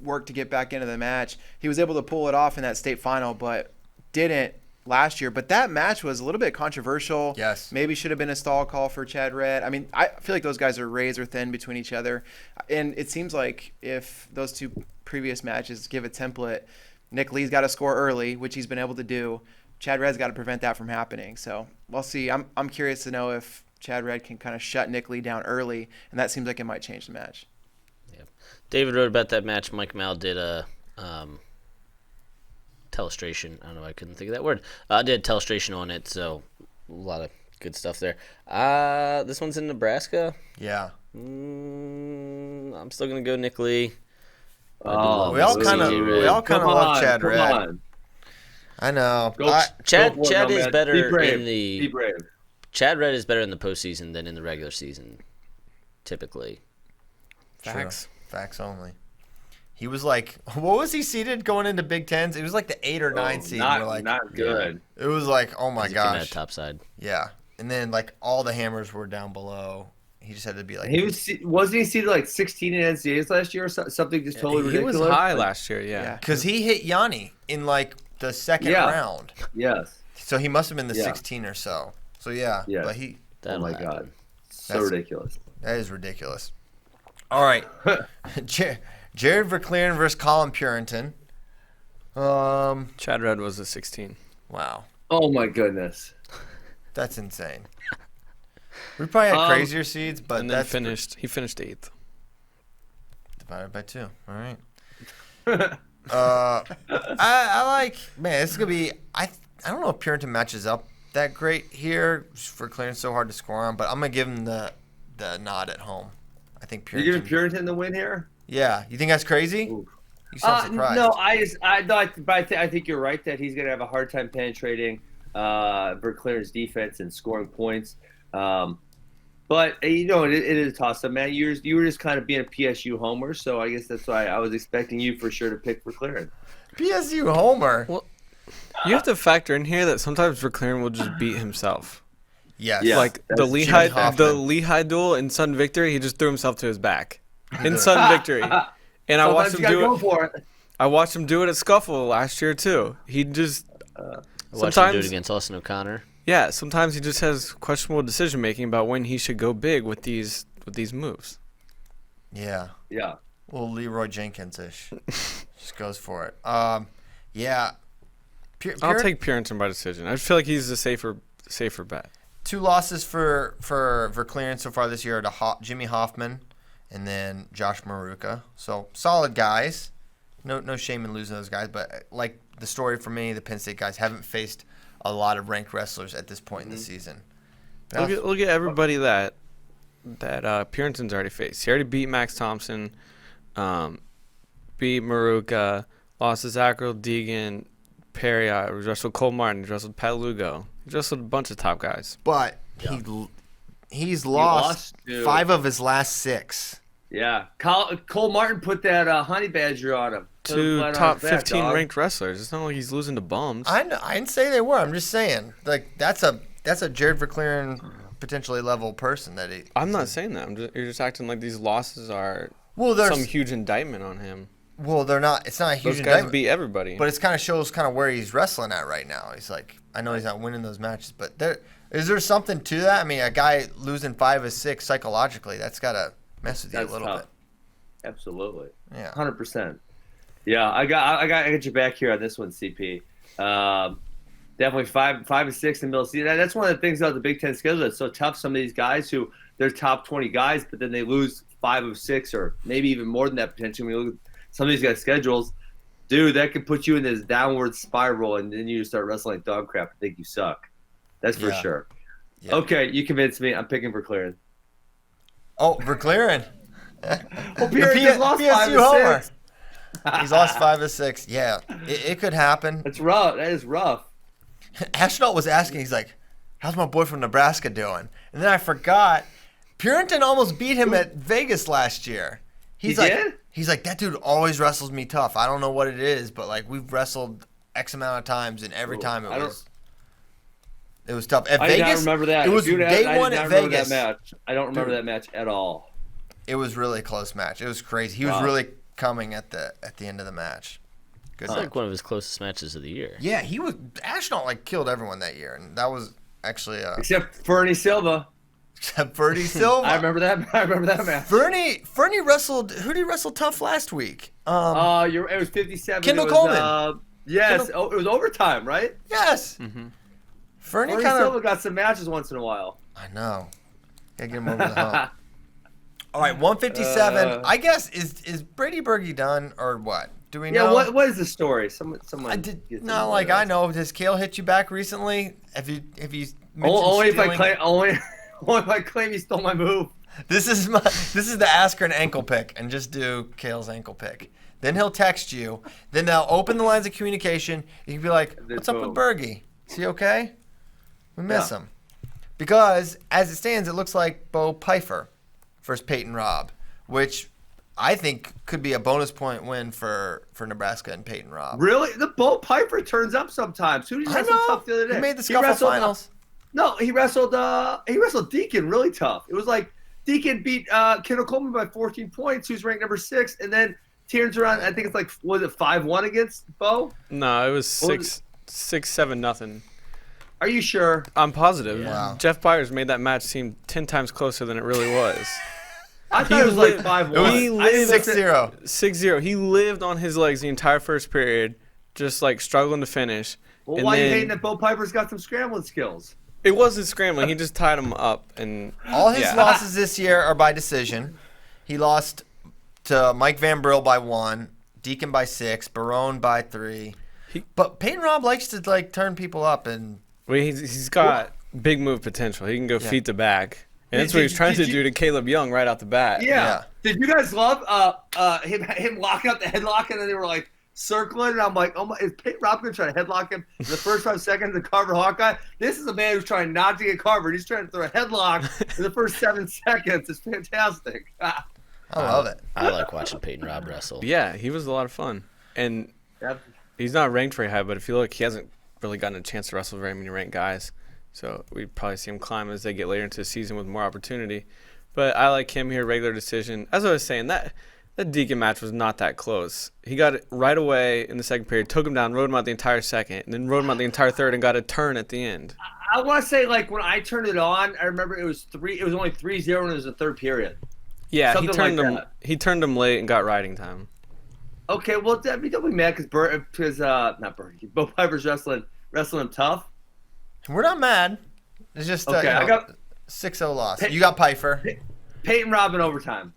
worked to get back into the match. He was able to pull it off in that state final, but didn't last year. But that match was a little bit controversial. Yes. Maybe should have been a stall call for Chad Red. I feel like those guys are razor thin between each other, and it seems like if those two previous matches give a template, Nick Lee's got to score early, which he's been able to do. Chad Red's got to prevent that from happening. So we'll see. I'm curious to know if Chad Red can kind of shut Nick Lee down early, and that seems like it might change the match. Yeah. David wrote about that match. Mike Mal did a telestration. I don't know. I couldn't think of that word. Did telestration on it. So a lot of good stuff there. This one's in Nebraska. Yeah. I'm still gonna go Nick Lee. We all kind of love Chad Red. I know. Chad is better in the. Be brave. Chad Red is better in the postseason than in the regular season, typically. Facts. Facts only. He was like, what was he seeded going into Big Tens? It was like the 8 or 9 seed. Not good. It was like, oh my gosh. Came out top side. Yeah, and then all the hammers were down below. He just had to be wasn't he seeded 16 in NCAAs last year or something just totally ridiculous? He was high last year, yeah. Because he hit Yanni in the second round. Yes. So he must have been the 16 or so. So yeah. But oh my God. So ridiculous. That is ridiculous. All right. Jared Verclaren versus Colin Purinton. Chad Red was a 16. Wow. Oh my goodness. That's insane. We probably had crazier seeds, but and then he finished 8th. Divided by 2. All right. I like, man, this is gonna be. I don't know if Purinton matches up that great here. For clearance so hard to score on, but I'm gonna give him the nod at home. I think Purinton. You're giving Purinton the win here? Yeah, you think that's crazy? Ooh. You sound surprised. No, I think you're right that he's gonna have a hard time penetrating Verclaren's defense and scoring points. But it is a toss-up, man. You were just kind of being a PSU homer, so I guess that's why I was expecting you for sure to pick Verclaren. PSU homer. Well, you have to factor in here that sometimes Verclaren will just beat himself. Yes. Like the Lehigh duel in Sudden Victory, he just threw himself to his back in Sudden Victory, and I watched him do it. I watched him do it at Scuffle last year too. He just Watch him do it against Austin O'Connor. Yeah, sometimes he just has questionable decision making about when he should go big with these moves. Yeah. Yeah. Well, Leroy Jenkins-ish. Just goes for it. Yeah. I'll take Purinton by decision. I feel like he's the safer bet. 2 losses for Verclearen so far this year to Jimmy Hoffman and then Josh Maruka. So solid guys. No shame in losing those guys, but like the story for me, the Penn State guys haven't faced a lot of ranked wrestlers at this point in the season. Look at everybody that Purinton's already faced. He already beat Max Thompson, beat Maruka, lost to Zachary Deegan, Perry, wrestled Cole Martin, wrestled Pat Lugo. He wrestled a bunch of top guys. But he's lost 5 of his last 6. Yeah. Cole Martin put that honey badger on him. To top 15 ranked wrestlers. It's not like he's losing to bums. I didn't say they were. I'm just saying, like that's a Jared Verclearen potentially level person that he. I'm not saying that. You're just acting like these losses are there's some huge indictment on him. Well, they're not. It's not a huge indictment. Those guys beat everybody. But it kind of shows where he's wrestling at right now. He's like, I know he's not winning those matches, but is there something to that? I mean, a guy losing 5 of 6 psychologically, that's got to mess with you a little bit. Absolutely. Yeah. 100%. Yeah, I got your back here on this one, CP. Definitely 5 and 6 in the middle of the season. That's one of the things about the Big Ten schedule that's so tough. Some of these guys who they're top 20 guys, but then they lose 5 of 6 or maybe even more than that potentially. When you look at some of these guys' schedules, dude, that could put you in this downward spiral, and then you start wrestling like dog crap and think you suck. That's for sure. Yeah. Okay, you convinced me. I'm picking Verclearen. Oh, Verclearen. Well, Pierre just lost 5 of 6. He's lost 5 of 6. Yeah, it could happen. That's rough. That is rough. Astronaut was asking, he's like, how's my boy from Nebraska doing? And then I forgot, Purinton almost beat him at Vegas last year. He's like, that dude always wrestles me tough. I don't know what it is, but like we've wrestled X amount of times, and every time it was tough. At Vegas, I don't remember that. It was day 1 at Vegas. I don't remember that match at all. It was really a close match. It was crazy. He was really coming at the end of the match. It's like one of his closest matches of the year. Yeah, he was. Astronaut killed everyone that year, and that was actually except Fernie Silva. Except Fernie Silva. I remember that match. Fernie wrestled. Who did he wrestle tough last week? It was 57. Kendall Coleman. Yes. It was overtime, right? Yes. Mm-hmm. Fernie Silva got some matches once in a while. I know. Gotta get him over the hump. All right, 157. I guess is Brady Berge done or what? Do we know? Yeah, what is the story? Someone. I know. Has Kale hit you back recently? Have you only if I claim he stole my move. This is the Askren ankle pick, and just do Kale's ankle pick. Then he'll text you. Then they'll open the lines of communication. You can be like, "What's up with Berge? Is he okay? We miss him." Because as it stands, it looks like Bo Pfeiffer versus Peyton Robb, which I think could be a bonus point win for Nebraska and Peyton Robb. Really? The Bo Piper turns up sometimes. Who did he wrestle tough the other day? He made the Scuffle Finals. No, he wrestled Deacon really tough. It was like Deacon beat Kendall Coleman by 14 points, who's ranked number 6, and then turns around. I think it's like, was it 5-1 against Bo? No, it was 6-7-0. Are you sure? I'm positive. Wow. Jeff Byers made that match seem 10 times closer than it really was. I thought it was like 5-1. He lived 6-0. 6-0. He lived on his legs the entire first period, just like struggling to finish. Well, why are you hating that Bo Piper's got some scrambling skills? It wasn't scrambling. He just tied him up. And all his losses this year are by decision. He lost to Mike Van Brill by 1, Deacon by 6, Barone by 3. But Peyton Robb likes to turn people up, and he's got big move potential. He can go feet to back. And that's what he's trying to do to Caleb Young right out the bat. Yeah. Did you guys love him locking up the headlock, and then they were like circling, and I'm like, oh my, is Peyton Robb going to try to headlock him in the first 5 seconds to cover Hawkeye? This is a man who's trying not to get covered. He's trying to throw a headlock in the first 7 seconds. It's fantastic. I love it. I like watching Peyton Robb wrestle. Yeah, he was a lot of fun. And he's not ranked very high, but I feel like he hasn't really gotten a chance to wrestle very many ranked guys. So we'd probably see him climb as they get later into the season with more opportunity. But I like him here, regular decision. As I was saying, That Deacon match was not that close. He got it right away in the second period, took him down, rode him out the entire second, and then rode him out the entire third and got a turn at the end. I want to say, like, when I turned it on, I remember it was only 3-0 and it was the third period. Yeah, he turned him late and got riding time. Okay, well, don't be mad because Bo Piper's wrestling him tough. We're not mad. It's just okay. I got 6-0 loss. You got Piper. Peyton Robb in overtime.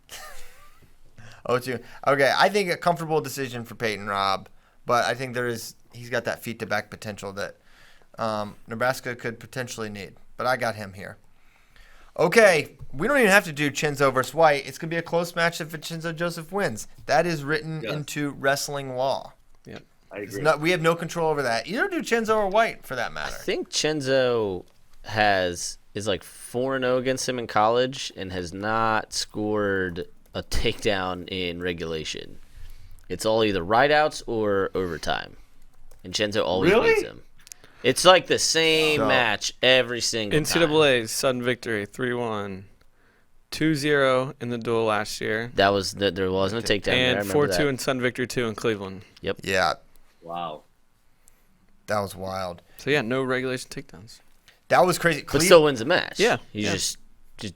0-2. Okay, I think a comfortable decision for Peyton Robb, but I think he's got that feet to back potential that Nebraska could potentially need. But I got him here. Okay, we don't even have to do Chinzo versus White. It's going to be a close match if Chinzo Joseph wins. That is written into wrestling law. Yep, I agree. We have no control over that. Either do Chinzo or White, for that matter. I think Chinzo is like 4-0 against him in college and has not scored a takedown in regulation. It's all either rideouts or overtime. And Chinzo always beats him. It's like the same match every single time. NCAA sudden victory 3-1, 2-0 in the duel last year. There wasn't a takedown and there. 4-2 in sudden victory 2 in Cleveland. Yep. Yeah. Wow. That was wild. So yeah, no regulation takedowns. That was crazy. But still wins the match. Yeah. He just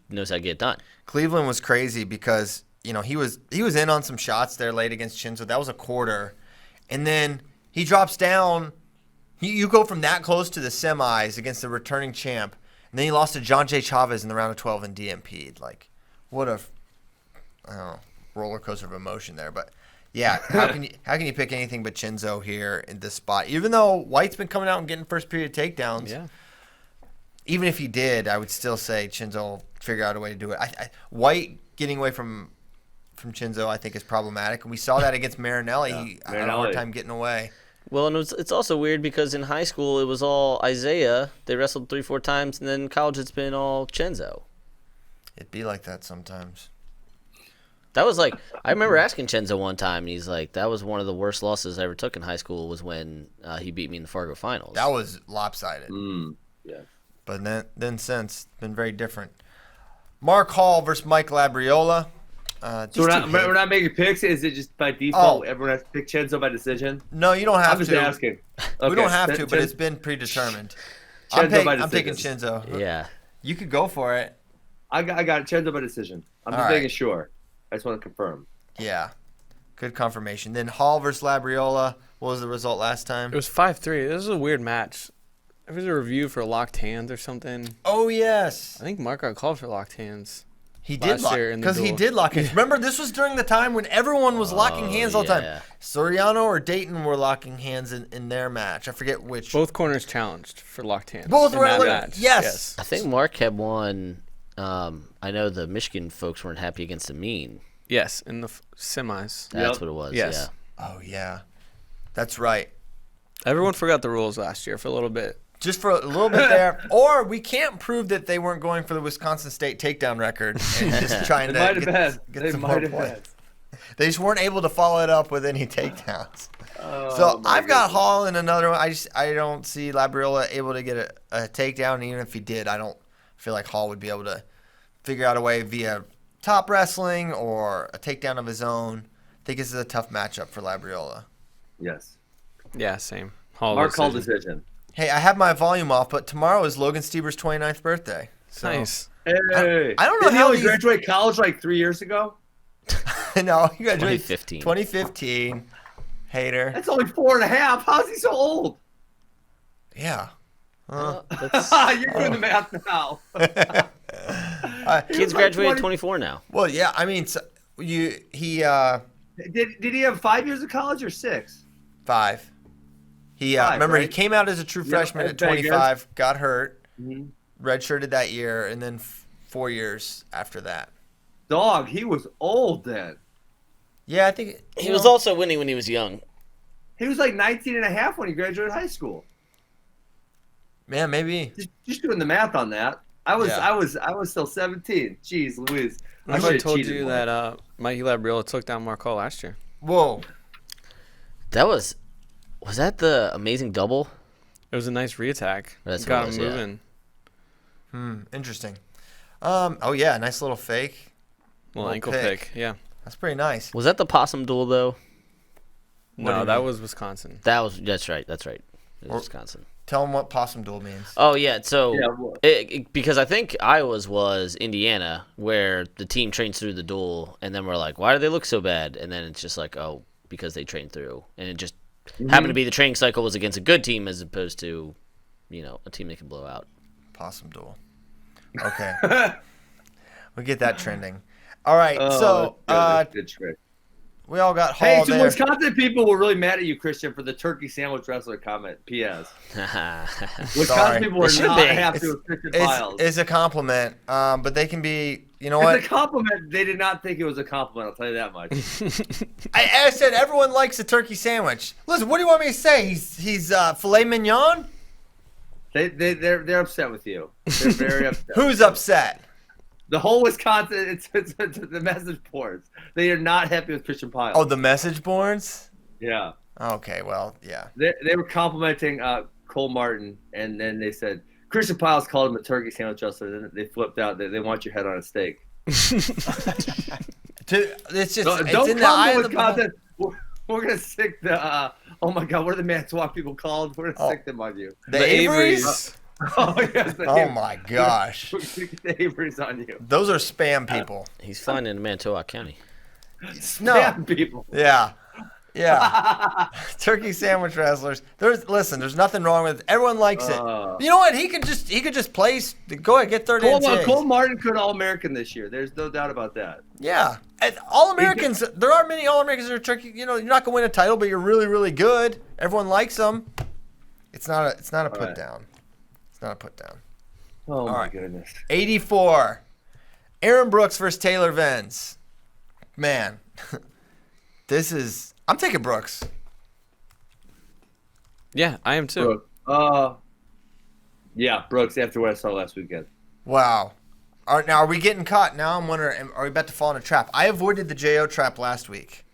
knows how to get it done. Cleveland was crazy because, he was in on some shots there late against Chinzo. That was a quarter. And then he drops down. You go from that close to the semis against the returning champ, and then he lost to John J. Chavez in the round of 12 and DMP'd. Like, what a roller coaster of emotion there. But yeah, how can you pick anything but Chinzo here in this spot? Even though White's been coming out and getting first period takedowns. Yeah. Even if he did, I would still say Chinzo will figure out a way to do it. White getting away from Chinzo, I think, is problematic. And we saw that against Marinelli. He had a hard time getting away. Well, and it's also weird because in high school it was all Isaiah. They wrestled 3-4 times, and then in college it's been all Chinzo. It'd be like that sometimes. That was like, I remember asking Chinzo one time, and he's like, that was one of the worst losses I ever took in high school was when he beat me in the Fargo finals. That was lopsided. Yeah. But then since, it's been very different. Mark Hall versus Mike Labriola. So we're not making picks? Is it just by default everyone has to pick Chinzo by decision? No, you don't have to. I'm just asking. Okay. We don't have to, but it's been predetermined. I'm taking Chinzo. Yeah. You could go for it. I got it. Chinzo by decision. I'm just making sure. I just want to confirm. Yeah. Good confirmation. Then Hall versus Labriola. What was the result last time? It was 5-3. This was a weird match. It was a review for locked hands or something. Oh, yes. I think Mark got called for locked hands. He did because he did lock hands. Remember, this was during the time when everyone was locking hands all the time. Soriano or Dayton were locking hands in their match. I forget which. Both corners challenged for locked hands. Both were match. Yes. I think Mark had won. I know the Michigan folks weren't happy against the mean. Yes, in the semis. That's what it was. Yes. Yeah. Oh yeah, that's right. Everyone forgot the rules last year for a little bit. Just for a little bit there. Or we can't prove that they weren't going for the Wisconsin State takedown record and just trying to get some more points. They just weren't able to follow it up with any takedowns. So I've got Hall in another one. I don't see Labriola able to get a takedown. And even if he did, I don't feel like Hall would be able to figure out a way via top wrestling or a takedown of his own. I think this is a tough matchup for Labriola. Yes. Yeah, same. Mark Hall decision. Hey, I have my volume off, but tomorrow is Logan Stieber's 29th birthday. So nice. Hey. I don't know how he graduated college like 3 years ago. No, he graduated 2015. 2015. Hater. That's only 4.5. How's he so old? Yeah. You're doing the math now. Kids graduated at 24 now. Well, yeah. I mean, he did he have 5 years of college or 6? 5. He remember, he came out as a true freshman at 25, got hurt, redshirted that year, and then 4 years after that. Dog, he was old then. Yeah, I think he was also winning when he was young. He was like 19 and a half when he graduated high school. Man, maybe. Just doing the math on that. I was still 17. Jeez Louise. I told you that Mikey Labriola took down Mark Hall last year. Whoa. Was that the amazing double? It was a nice reattack. That's got what him moving. Yeah. Interesting. Oh yeah, nice little fake. Little ankle pick. Yeah. That's pretty nice. Was that the possum duel though? No, that was Wisconsin. That's right. It was Wisconsin. Tell them what possum duel means. Oh yeah, so because I think Iowa's was Indiana, where the team trains through the duel, and then we're like, why do they look so bad? And then it's just like, oh, because they trained through, and it just happened to be the training cycle was against a good team as opposed to, a team they can blow out. Possum duel. Okay, we get that trending. All right, so good trick. We all got hauled there. Wisconsin people were really mad at you, Christian, for the turkey sandwich wrestler comment. P.S. Wisconsin people were not happy with Christian Piles. It's a compliment, but they can be. You know what? It's a compliment. They did not think it was a compliment. I'll tell you that much. I said everyone likes a turkey sandwich. Listen, what do you want me to say? He's filet mignon. They're upset with you. They're very upset. Who's upset? The whole Wisconsin, it's the message boards. They are not happy with Christian Piles. Oh, the message boards? Yeah. Okay, well, yeah. They were complimenting Cole Martin, and then they said, Christian Piles called him a turkey sandwich wrestler. Then they flipped out. They want your head on a steak. It's just, don't in the eye of Wisconsin. We're going to stick the, oh my God, what are the Manitowoc people called? We're going to stick them on you. The Averys? Oh, yes, my gosh. We're going to get the Averys on you. Those are spam people. He's flying into Manitowoc County. Spam people. Yeah. Turkey sandwich wrestlers. There's nothing wrong with it. Everyone likes it. You know what? He could just place. Go ahead, get 30 NCAAs. Cole Martin could All-American this year. There's no doubt about that. Yeah. All-Americans, there are many All-Americans that are turkey. You're not going to win a title, but you're really, really good. Everyone likes them. It's not a put down. It's not a put down. Oh, my goodness. 84. Aaron Brooks versus Taylor Venz. Man, I'm taking Brooks. Yeah, I am too. Brooks after what I saw last weekend. Wow. All right, now are we getting caught? Now I'm wondering, are we about to fall in a trap? I avoided the JO trap last week.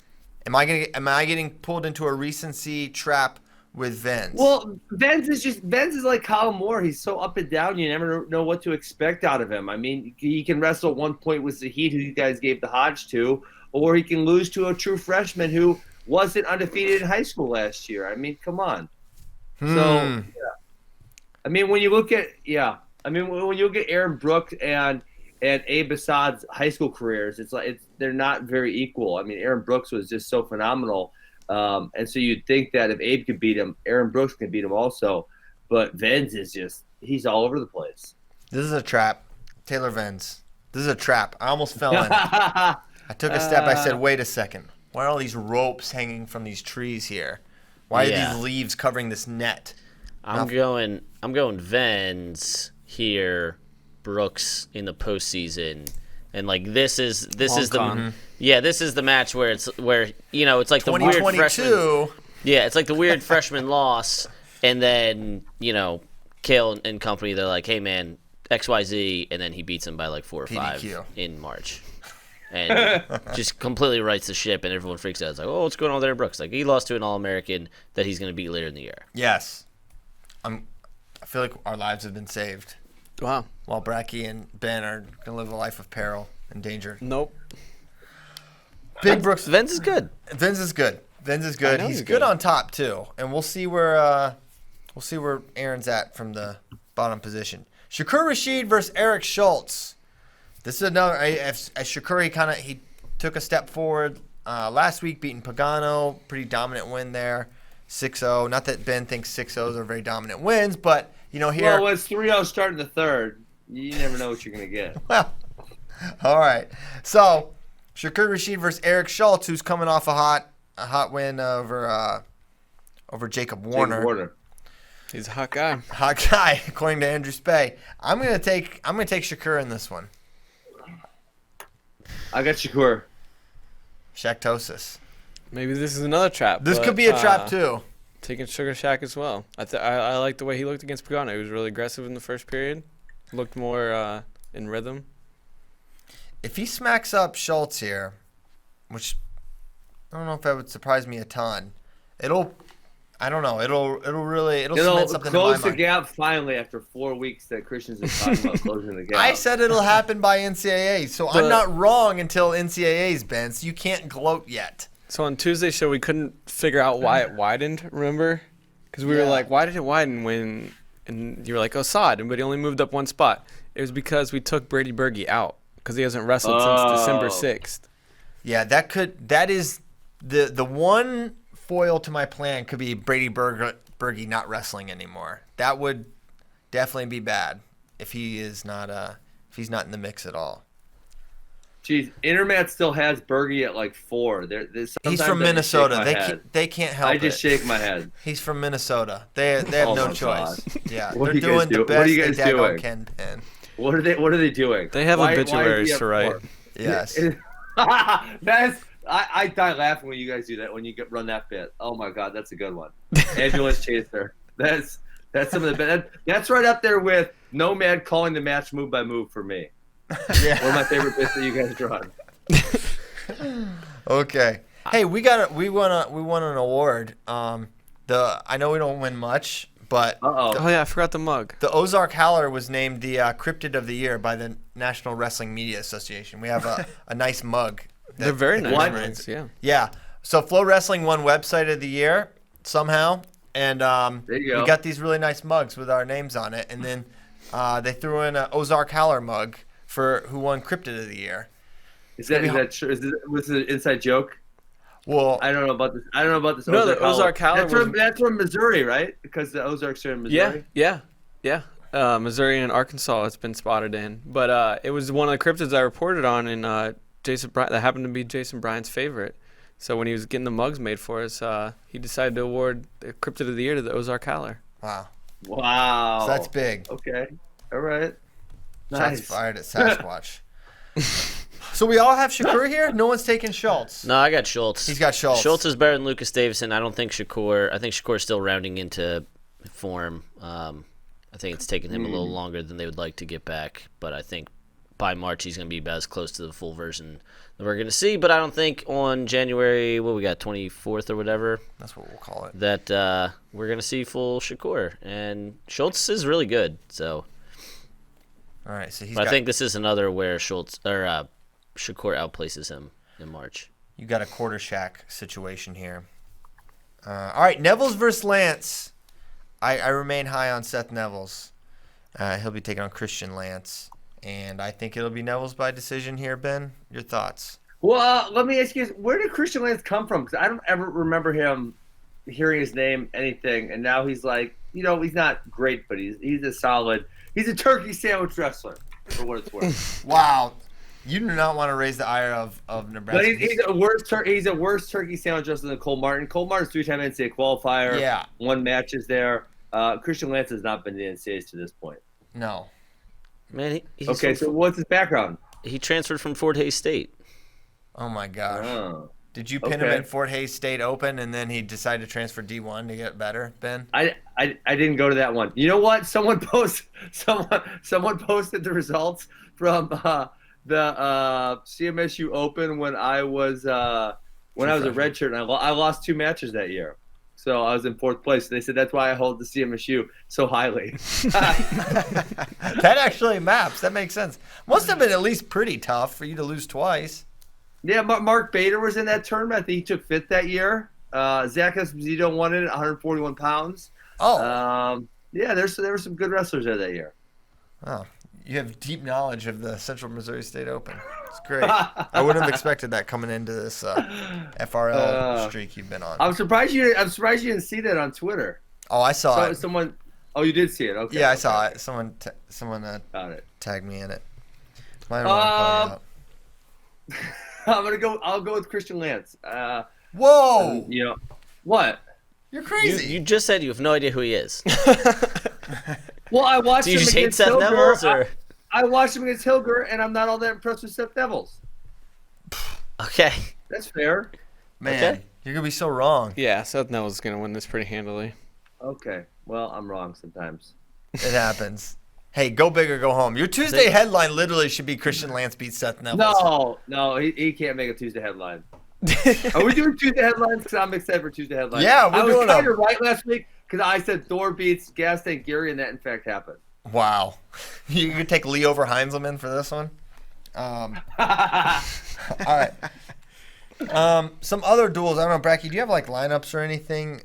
Am I getting pulled into a recency trap with Venz? Well, Venz is like Kyle Moore. He's so up and down. You never know what to expect out of him. I mean, he can wrestle at one point with Zahid, who you guys gave the Hodge to, or he can lose to a true freshman who wasn't undefeated in high school last year. I mean, come on. So, I mean, when you look at Aaron Brooks and Abe Assad's high school careers, they're not very equal. I mean, Aaron Brooks was just so phenomenal. And so you'd think that if Abe could beat him, Aaron Brooks can beat him also. But Venz he's all over the place. This is a trap. Taylor Venz. This is a trap. I almost fell in it. I took a step. I said, wait a second. Why are all these ropes hanging from these trees here? Why are these leaves covering this net? I'm going Venz here, Brooks in the postseason. And this is the match where it's like the weird freshman. Yeah, it's like the weird freshman loss, and then Kale and company, they're like, hey man, XYZ, and then he beats him by like 4 or 5 in March, and just completely rights the ship, and everyone freaks out. It's like, oh, what's going on there, Brooks? Like he lost to an All-American that he's going to beat later in the year. Yes, I feel like our lives have been saved. Wow. While Bracky and Ben are going to live a life of peril and danger. Nope. Big Brooks. Venz is good. He's good on top too, and we'll see where Aaron's at from the bottom position. Shakur Rashid versus Eric Schultz. This is another. Shakur, he took a step forward last week, beating Pagano. Pretty dominant win there, 6-0. Not that Ben thinks 6-0s are very dominant wins, but here. Well, it's 3-0 starting the third. You never know what you're gonna get. Well, all right. So Shakur Rashid versus Eric Schultz, who's coming off a hot win over Jacob Warner. He's a hot guy. Hot guy, according to Andrew Spey. I'm gonna take Shakur in this one. I got Shakur. Shaqtosis. Maybe this is another trap. This could be a trap too. Taking Sugar Shack as well. I like the way he looked against Pagano. He was really aggressive in the first period. Looked more in rhythm. If he smacks up Schultz here, which I don't know if that would surprise me a ton, I don't know. It'll cement something in my close the mind. gap finally after 4 weeks that Christian's been talking about closing the gap. I said it'll happen by NCAA, so I'm not wrong until NCAA's been. So you can't gloat yet. So on Tuesday's show, we couldn't figure out why it widened. Remember? Because we were like, "Why did it widen?" And you were like, "Oh, sod," but he only moved up one spot. It was because we took Brady Berge out because he hasn't wrestled since December 6th. Yeah, that is the one foil to my plan could be Brady Berge not wrestling anymore. That would definitely be bad if he's not in the mix at all. Jeez, Intermat still has Berge at like 4. He's from Minnesota. They can't help it. I just shake my head. He's from Minnesota. They have no choice. God. Yeah, What they're doing the best they can. What are they doing? They have obituaries to write. Yes. I die laughing when you guys do that, when you run that bit. Oh my God, that's a good one. Ambulance chaser. That's some of the best. That's right up there with Nomad calling the match move by move for me. Yeah. One of my favorite bits that you guys run. Okay. Hey, we won an award. I know we don't win much, but oh yeah, I forgot the mug. The Ozark Howler was named the Cryptid of the Year by the National Wrestling Media Association. We have a nice mug. They're very nice mugs, yeah. Yeah. So FloWrestling won Website of the Year somehow, and there you go. we got these really nice mugs with our names on it, and then they threw in an Ozark Howler mug for who won Cryptid of the Year. Was this an inside joke? Well, I don't know about this. No, the Ozark Howler. That's from Missouri, right? Because the Ozarks are in Missouri. Yeah. Missouri and Arkansas, it's been spotted in. But it was one of the cryptids I reported on, and Jason Bryant, that happened to be Jason Bryant's favorite. So when he was getting the mugs made for us, he decided to award the Cryptid of the Year to the Ozark Howler. Wow. So that's big. Okay. All right. Nice. Shots fired at Sasquatch. So we all have Shakur here? No one's taking Schultz. No, I got Schultz. He's got Schultz. Schultz is better than Lucas Davison. I don't think Shakur. I think Shakur's still rounding into form. I think it's taken him a little longer than they would like to get back, but I think by March he's going to be about as close to the full version that we're going to see. But I don't think on January, 24th or whatever, that's what we'll call it, that we're going to see full Shakur. And Schultz is really good. So, all right. So I think this is another where Schultz or Shakur outplaces him in March. You got a quarter shack situation here. All right, Neville's versus Lance. I remain high on Seth Neville's. He'll be taking on Christian Lance. And I think it'll be Neville's by decision here, Ben. Your thoughts? Well, let me ask you, where did Christian Lance come from? Because I don't ever remember him hearing his name, anything. And now he's like, he's not great, but he's a turkey sandwich wrestler, for what it's worth. Wow. You do not want to raise the ire of Nebraska. But he's a worse turkey sandwich wrestler than Cole Martin. Cole Martin's 3-time NCAA qualifier. Yeah. 1 match is there. Christian Lance has not been to the NCAAs to this point. No. Man, okay, so what's his background? He transferred from Fort Hays State. Oh, my gosh. Oh. Did you pin him at Fort Hays State Open, and then he decided to transfer D1 to get better, Ben? I didn't go to that one. You know what? Someone posted the results from the CMSU Open when I was a redshirt, and I lost 2 matches that year. So I was in 4th place. They said that's why I hold the CMSU so highly. That actually maps. That makes sense. Must have been at least pretty tough for you to lose twice. Yeah, Mark Bader was in that tournament. I think he took 5th that year. Zach Esposito won it at 141 pounds. Oh. Yeah, there were some good wrestlers there that year. Oh, you have deep knowledge of the Central Missouri State Open. It's great. I wouldn't have expected that coming into this FRL streak you've been on. I'm surprised you didn't see that on Twitter. Oh, I saw it. Oh, you did see it. Okay. Yeah, I saw it. Someone got it. Tagged me in it. I don't want to call you out. I'll go with Christian Lance. Whoa! What? You're crazy. You just said you have no idea who he is. Well, I watched him just against hate Seth Neville's, or I watched him against Hilger, and I'm not all that impressed with Seth Neville's. Okay. That's fair. Man, okay. You're going to be so wrong. Yeah, Seth Neville's going to win this pretty handily. Okay. Well, I'm wrong sometimes. It happens. Hey, go big or go home. Your Tuesday headline literally should be Christian Lance beats Seth Neville. No, he can't make a Tuesday headline. Are we doing Tuesday headlines? Because I'm excited for Tuesday headlines. Yeah, we're doing them. I was kind of right last week because I said Thor beats Gas Tank Gary, and that in fact happened. Wow. You could take Lee over Heinzelman for this one? All right. Some other duels. I don't know, Bracky, do you have like lineups or anything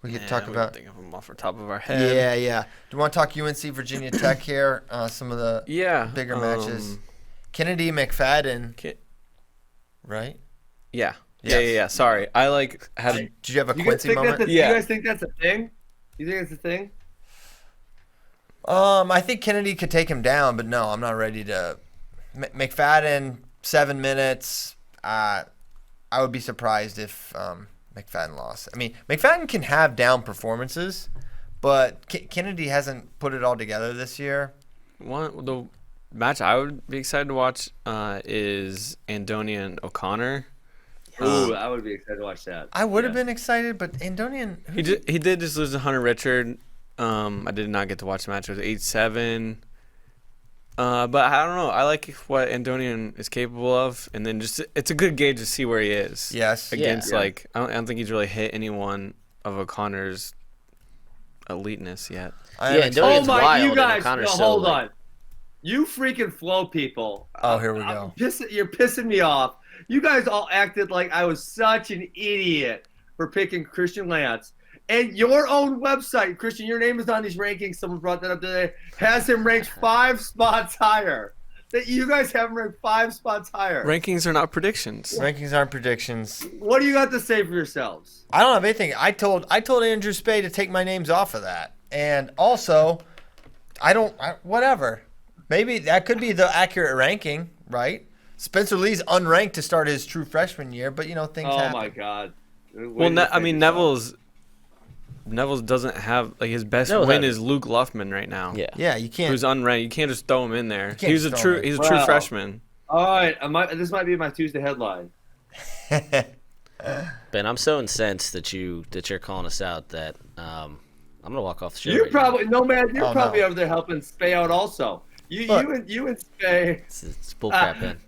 we could talk about? Think of them off the top of our head. Yeah. Do you want to talk UNC Virginia Tech here? Some of the bigger matches. Kennedy McFadden. Right? Yeah. Yeah. Sorry. I had. Did you have a Quincy moment? Do you guys think that's a thing? You think it's a thing? I think Kennedy could take him down, but no, I'm not ready to. McFadden, 7 minutes. I would be surprised if McFadden lost. I mean, McFadden can have down performances, but Kennedy hasn't put it all together this year. The match I would be excited to watch is Andonian and O'Connor. Ooh, I would be excited to watch that. I would have been excited, but Andonian. He did just lose to Hunter Richard. I did not get to watch the match. It was 8-7. But I don't know. I like what Andonian is capable of, and then just it's a good gauge to see where he is. Yes. Against I don't think he's really hit anyone of O'Connor's eliteness yet. Andonian's wild. You guys, hold on. You freaking Flow people. Oh, here we go. You're pissing me off. You guys all acted like I was such an idiot for picking Christian Lance. And your own website, Christian, your name is on these rankings. Someone brought that up today. Has him ranked 5 spots higher. That you guys have him ranked 5 spots higher. Rankings are not predictions. Rankings aren't predictions. What do you got to say for yourselves? I don't have anything. I told Andrew Spade to take my names off of that, and also, whatever. Maybe that could be the accurate ranking, right? Spencer Lee's unranked to start his true freshman year, but things happen. Oh my God. Well, Neville's doesn't have his best win is Luke Luffman right now. Yeah, you can't. Who's unranked? You can't just throw him in there. He's a true freshman. All right, this might be my Tuesday headline. Ben, I'm so incensed that you're calling us out that I'm gonna walk off the show. Nomad. You're probably over there helping Spay out also. You and Spay. It's bullcrap, Ben.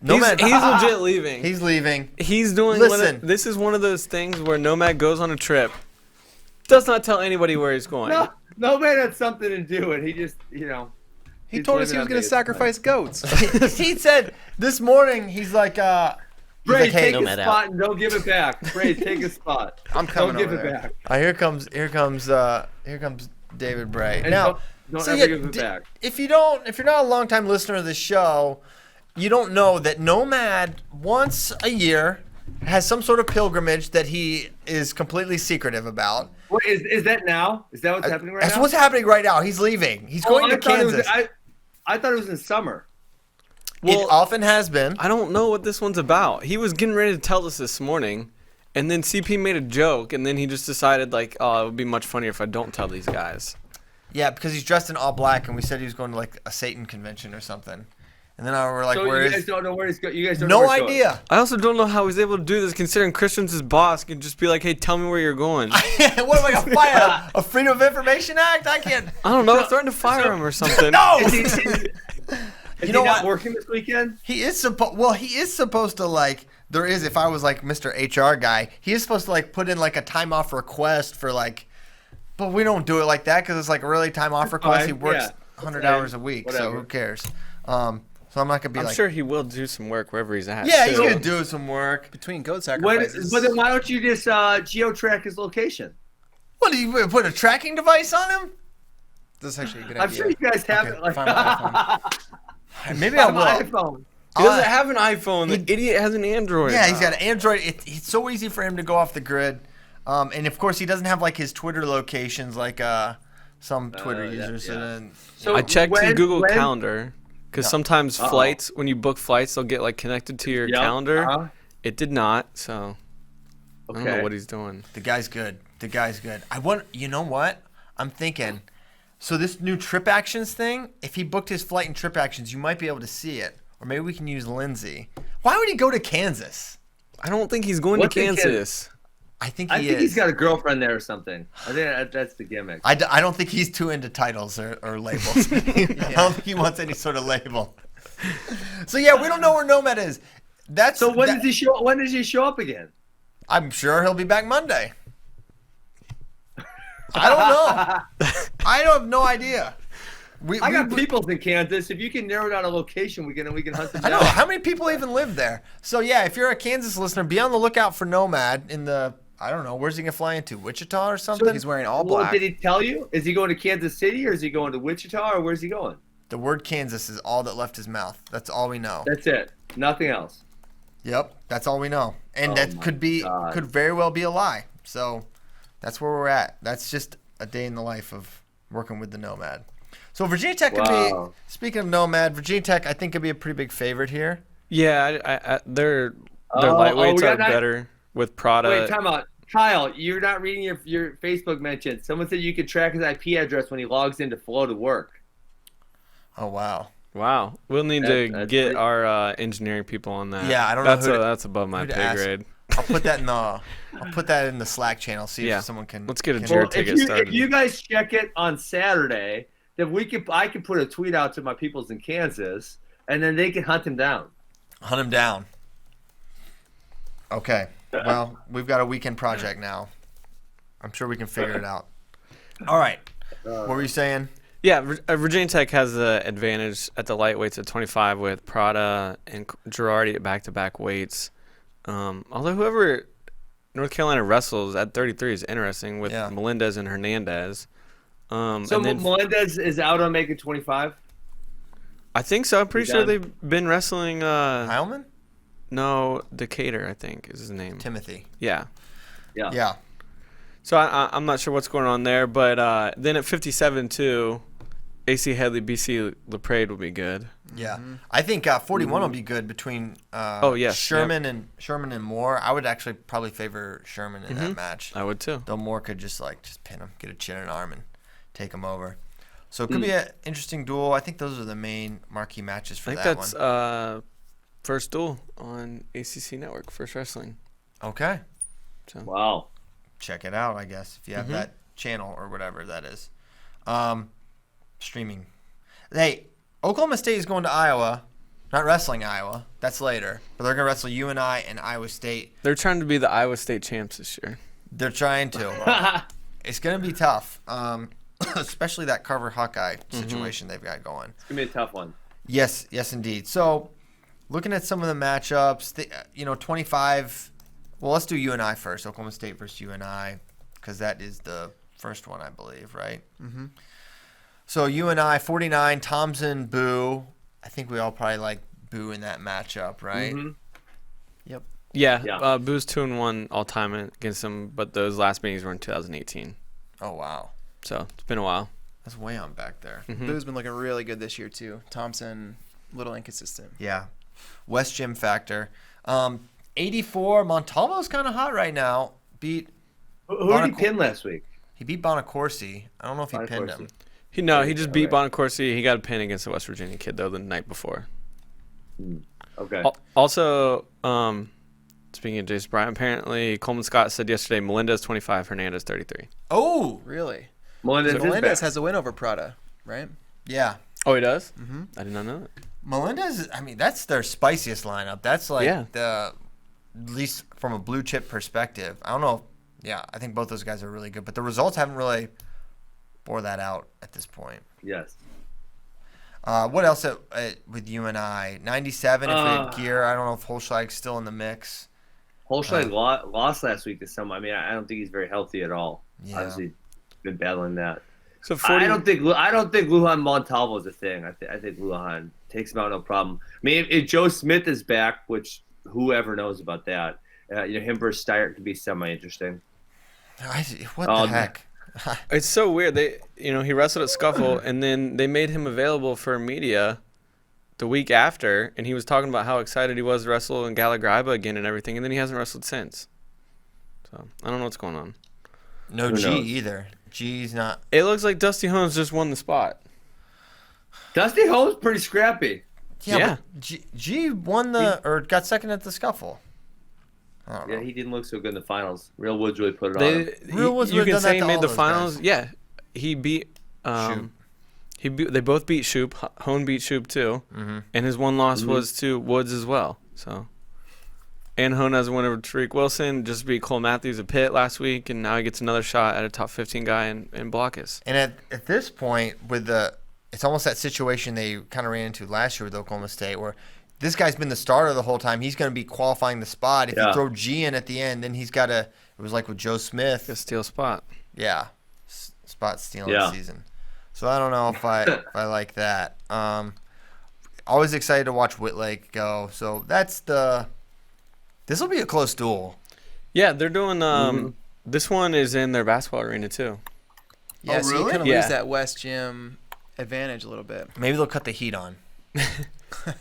Nomad, he's legit leaving. He's leaving. He's doing. This is one of those things where Nomad goes on a trip. Does not tell anybody where he's going. No, Nomad had something to do with it. He just, He told us he was going to sacrifice goats. He said this morning, he's like, Bray, take a spot and don't give it back. Bray, take a spot. I'm coming Don't over give there. it back. Here comes David Bray. And now, don't ever give it back. If you're not a longtime listener of the show, you don't know that Nomad once a year has some sort of pilgrimage that he is completely secretive about. What is that now? Is that what's happening right now? That's what's happening right now. He's leaving. He's going to Kansas. I thought it was in summer. Well, it often has been. I don't know what this one's about. He was getting ready to tell us this morning, and then CP made a joke, and then he just decided, it would be much funnier if I don't tell these guys. Yeah, because he's dressed in all black, and we said he was going to, a Satan convention or something. And then we're like, so where is... you guys don't know where he's going? You guys don't know No where he's idea. Going. I also don't know how he's able to do this, considering Christian's his boss. Can just be like, hey, tell me where you're going. What am I going to fire? A Freedom of Information Act? I can't... I don't know. Threaten to fire him or something. No! Is he not working this weekend? He is supposed to, there is, if I was, Mr. HR guy, he is supposed to, put in, a time-off request for, but we don't do it like that because it's, a really time-off request. He works 100 hours a week, so who cares? So I'm not going to be I'm sure he will do some work wherever he's at. Yeah, he's going to do some work. Between goat sacrifices. But then why don't you just geo-track his location? What, do you put a tracking device on him? That's actually a good idea. I'm sure you guys have it. Find my iPhone. Maybe I will. iPhone. He doesn't have an iPhone. The idiot has an Android. Yeah, he's got an Android. It's so easy for him to go off the grid. And, of course, he doesn't have, his Twitter locations like some Twitter users. Yeah. So I checked his Google Calendar. Because sometimes flights, when you book flights, they'll get connected to your calendar. It did not, so I don't know what he's doing. The guy's good. You know what? I'm thinking, so this new Trip Actions thing, if he booked his flight in Trip Actions, you might be able to see it. Or maybe we can use Lindsay. Why would he go to Kansas? I don't think he's going to Kansas. I think I think he's got a girlfriend there or something. I think that's the gimmick. I don't think he's too into titles or labels. I don't think he wants any sort of label. So, yeah, we don't know where Nomad is. So when does he show up again? I'm sure he'll be back Monday. I don't know. I have no idea. I got people in Kansas. If you can narrow down a location, we can hunt them down. I know. How many people even live there? So yeah, if you're a Kansas listener, be on the lookout for Nomad in the. I don't know. Where's he gonna fly into? Wichita or something? So he's wearing all black. Did he tell you? Is he going to Kansas City or is he going to Wichita or where's he going? The word Kansas is all that left his mouth. That's all we know. That's it. Nothing else. Yep, that's all we know, and that could very well be a lie. So that's where we're at. That's just a day in the life of working with the Nomad. So Virginia Tech could be. Speaking of Nomad, Virginia Tech I think could be a pretty big favorite here. Yeah, their lightweights are better with Prada. Wait, time out. Kyle, you're not reading your Facebook mentions. Someone said you could track his IP address when he logs into Flow to work. Oh wow. Wow, we'll need to get our engineering people on that. Yeah, I don't know. That's above my pay grade. I'll put that in the Slack channel. See if someone can. Let's get a Jared ticket started. If you guys check it on Saturday, then I can put a tweet out to my peoples in Kansas, and then they can hunt him down. Hunt him down. Okay. Well, we've got a weekend project now. I'm sure we can figure it out. All right. What were you saying? Yeah, Virginia Tech has the advantage at the lightweights at 25 with Prada and Girardi at back-to-back weights. Although whoever North Carolina wrestles at 33 is interesting with Melendez and Hernandez. Melendez is out on making 25? I think so. I'm pretty sure they've been wrestling. Heilman? No, Decatur, I think is his name. Timothy. Yeah. Yeah. So I'm not sure what's going on there, but then at 57 too, AC Headley, BC LaPrade will be good. Yeah, I think 41 will be good between Sherman and Moore. I would actually probably favor Sherman in that match. I would too. Though Moore could just pin him, get a chin and arm, and take him over. So it could be an interesting duel. I think those are the main marquee matches for that one. I think that's first duel on ACC Network, FloWrestling. Okay. So. Wow. Check it out, I guess, if you have that channel or whatever that is. Streaming. Hey, Oklahoma State is going to Iowa. Not wrestling Iowa. That's later. But they're going to wrestle UNI and Iowa State. They're trying to be the Iowa State champs this year. They're trying to. It's going to be tough, especially that Carver Hawkeye situation they've got going. It's going to be a tough one. Yes, indeed. So, looking at some of the matchups, 25. Well, let's do UNI first. Oklahoma State versus UNI, because that is the first one, I believe, right? Mm-hmm. So UNI 49, Thompson, Boo. I think we all probably like Boo in that matchup, right? Mm-hmm. Yep. Yeah. Boo's 2-1 all time against them, but those last meetings were in 2018. Oh wow. So it's been a while. That's way on back there. Mm-hmm. Boo's been looking really good this year too. Thompson, a little inconsistent. Yeah. West Gym factor. 84. Montalvo's kind of hot right now. Who did he pin last week? He beat Bonacorsi. I don't know if he pinned him. He just beat Bonacorsi. He got a pin against the West Virginia kid though the night before. Okay. Also, speaking of Jason Bryant, apparently Coleman Scott said yesterday Melendez 25, Hernandez 33. Oh, really? Melendez has a win over Prada, right? Yeah. Oh, he does? Mm-hmm. I did not know that. Melendez, that's their spiciest lineup. That's at least from a blue chip perspective. I don't know. I think both those guys are really good, but the results haven't really bore that out at this point. Yes. What else with UNI? 97 if we had gear. I don't know if Holschlag's still in the mix. Holschlag lost last week to someone. I mean, I don't think he's very healthy at all. Yeah. Obviously, been battling that. So I don't think Lujan Montalvo is a thing. I think Lujan takes him out no problem. I mean, if Joe Smith is back, which whoever knows about that, him versus Steyr could be semi-interesting. What the heck? It's so weird. He wrestled at Scuffle, and then they made him available for media the week after, and he was talking about how excited he was to wrestle in Gallagriba again and everything, and then he hasn't wrestled since. So I don't know what's going on. No G either. G's not. It looks like Dusty Holmes just won the spot. Dusty Holmes pretty scrappy. Yeah. G won or got second at the Scuffle. Yeah, he didn't look so good in the finals. Real Woods really put it on him. Real Woods you can say he made the finals. Guys. Yeah, he beat. They both beat Shoop. Hone beat Shoop too, and his one loss was to Woods as well. So Anhone has a win over Tariq Wilson. Just beat Cole Matthews at Pitt last week, and now he gets another shot at a top 15 guy in Blockus. And at this point, it's almost that situation they kind of ran into last year with Oklahoma State, where this guy's been the starter the whole time. He's going to be qualifying the spot. If you throw G in at the end, then he's got to. It was like with Joe Smith. A steal spot. Yeah, spot stealing season. So I don't know if I like that. Always excited to watch Whitlake go. So this will be a close duel. Yeah, they're doing. This one is in their basketball arena too. Yeah, so really? you kind of lose that West Gym advantage a little bit. Maybe they'll cut the heat on.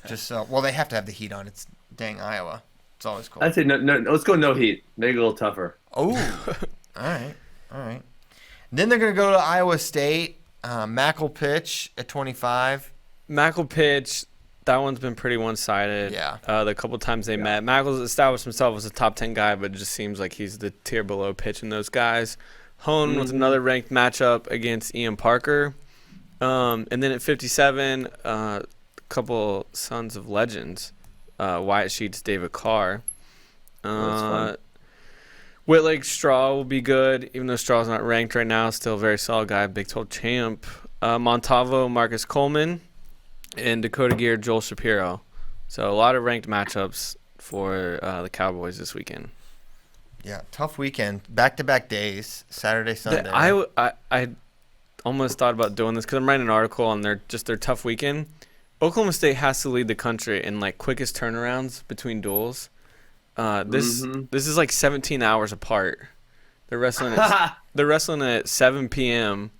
Just so. Well, they have to have the heat on. It's dang Iowa. It's always cold. I'd say no. Let's go no heat. Make it a little tougher. Oh, all right. Then they're gonna go to Iowa State. Mack will pitch at 25. Mack will pitch. That one's been pretty one-sided. Yeah. The couple times they met, Mack has established himself as a top 10 guy, but it just seems like he's the tier below pitching those guys. Hone with another ranked matchup against Ian Parker. And then at 57, a couple sons of legends. Wyatt Sheets, David Carr. Whitlake Straw will be good, even though Straw's not ranked right now. Still a very solid guy, Big 12 champ. Montavo, Marcus Coleman. And Dakota Gear, Joel Shapiro. So a lot of ranked matchups for the Cowboys this weekend. Yeah, tough weekend. Back-to-back days, Saturday, Sunday. I almost thought about doing this because I'm writing an article on their tough weekend. Oklahoma State has to lead the country in like quickest turnarounds between duels. This is like 17 hours apart. They're wrestling at 7 p.m.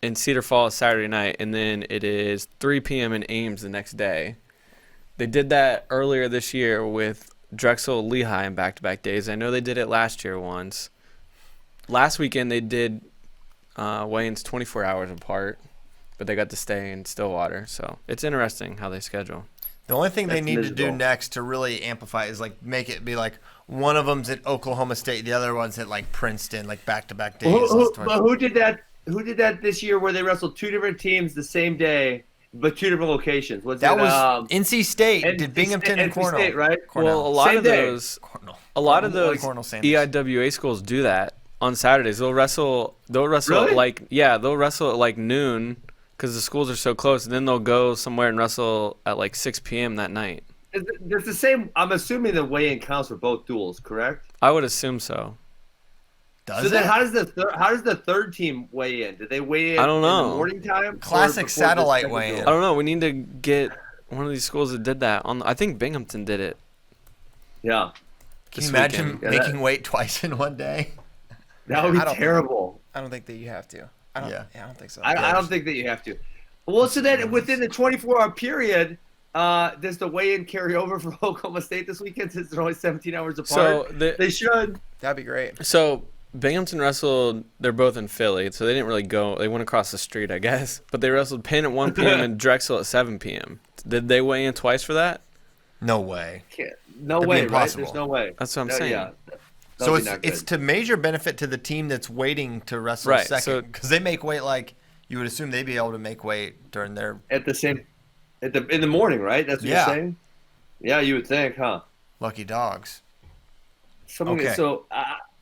in Cedar Falls Saturday night, and then it is 3 p.m. in Ames the next day. They did that earlier this year with Drexel Lehigh in back-to-back days. I know they did it last year once. Last weekend they did weigh-ins 24 hours apart, but they got to stay in Stillwater. So it's interesting how they schedule. The only thing they need to do next to really amplify is like make it be like one of them's at Oklahoma State, the other one's at like Princeton, like back-to-back days. Who did that? Who did that this year where they wrestled two different teams the same day, but two different locations? Was NC State. Did Binghamton and Cornell. State, right? Cornell. Well, a lot of those EIWA schools do that on Saturdays. They'll wrestle really? They'll wrestle at like noon because the schools are so close, and then they'll go somewhere and wrestle at like 6 p.m. that night. It's the same. I'm assuming the weigh-in counts for both duels, correct? I would assume so. Then how does the third team weigh in? Do they weigh in? I don't know. In the morning time? Classic satellite weigh-in. I don't know. We need to get one of these schools that did that. I think Binghamton did it. Yeah. Can you imagine making weight twice in one day? That would be terrible. I don't think that you have to. I don't think so. I don't think that you have to. Well, so then within the 24-hour period, does the weigh-in carry over for Oklahoma State this weekend since they're only 17 hours apart? So they should. That'd be great. So Binghamton wrestled. They're both in Philly, so they didn't really go. They went across the street, I guess. But they wrestled Penn at 1 p.m. and Drexel at 7 p.m. Did they weigh in twice for that? No way. No way, right? There's no way. That's what I'm saying. Yeah. So it's to major benefit to the team that's waiting to wrestle second, because they make weight like you would assume they'd be able to make weight during their in the morning, right? That's what you're saying. Yeah, you would think, huh? Lucky dogs. So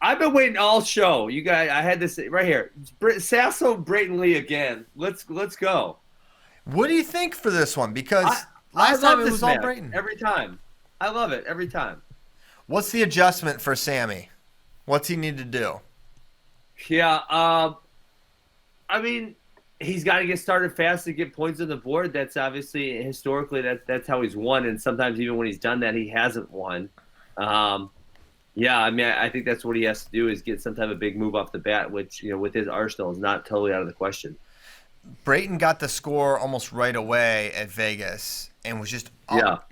I've been waiting all show. You guys, I had this right here. Sasso, Brayton Lee again. Let's go. What do you think for this one? Because last time it was all Brayton. Every time. I love it every time. What's the adjustment for Sammy? What's he need to do? Yeah, I mean, he's got to get started fast to get points on the board. That's obviously historically that's how he's won, and sometimes even when he's done that, he hasn't won. Yeah, I mean, I think that's what he has to do is get some type of big move off the bat, which with his arsenal is not totally out of the question. Brayton got the score almost right away at Vegas and was just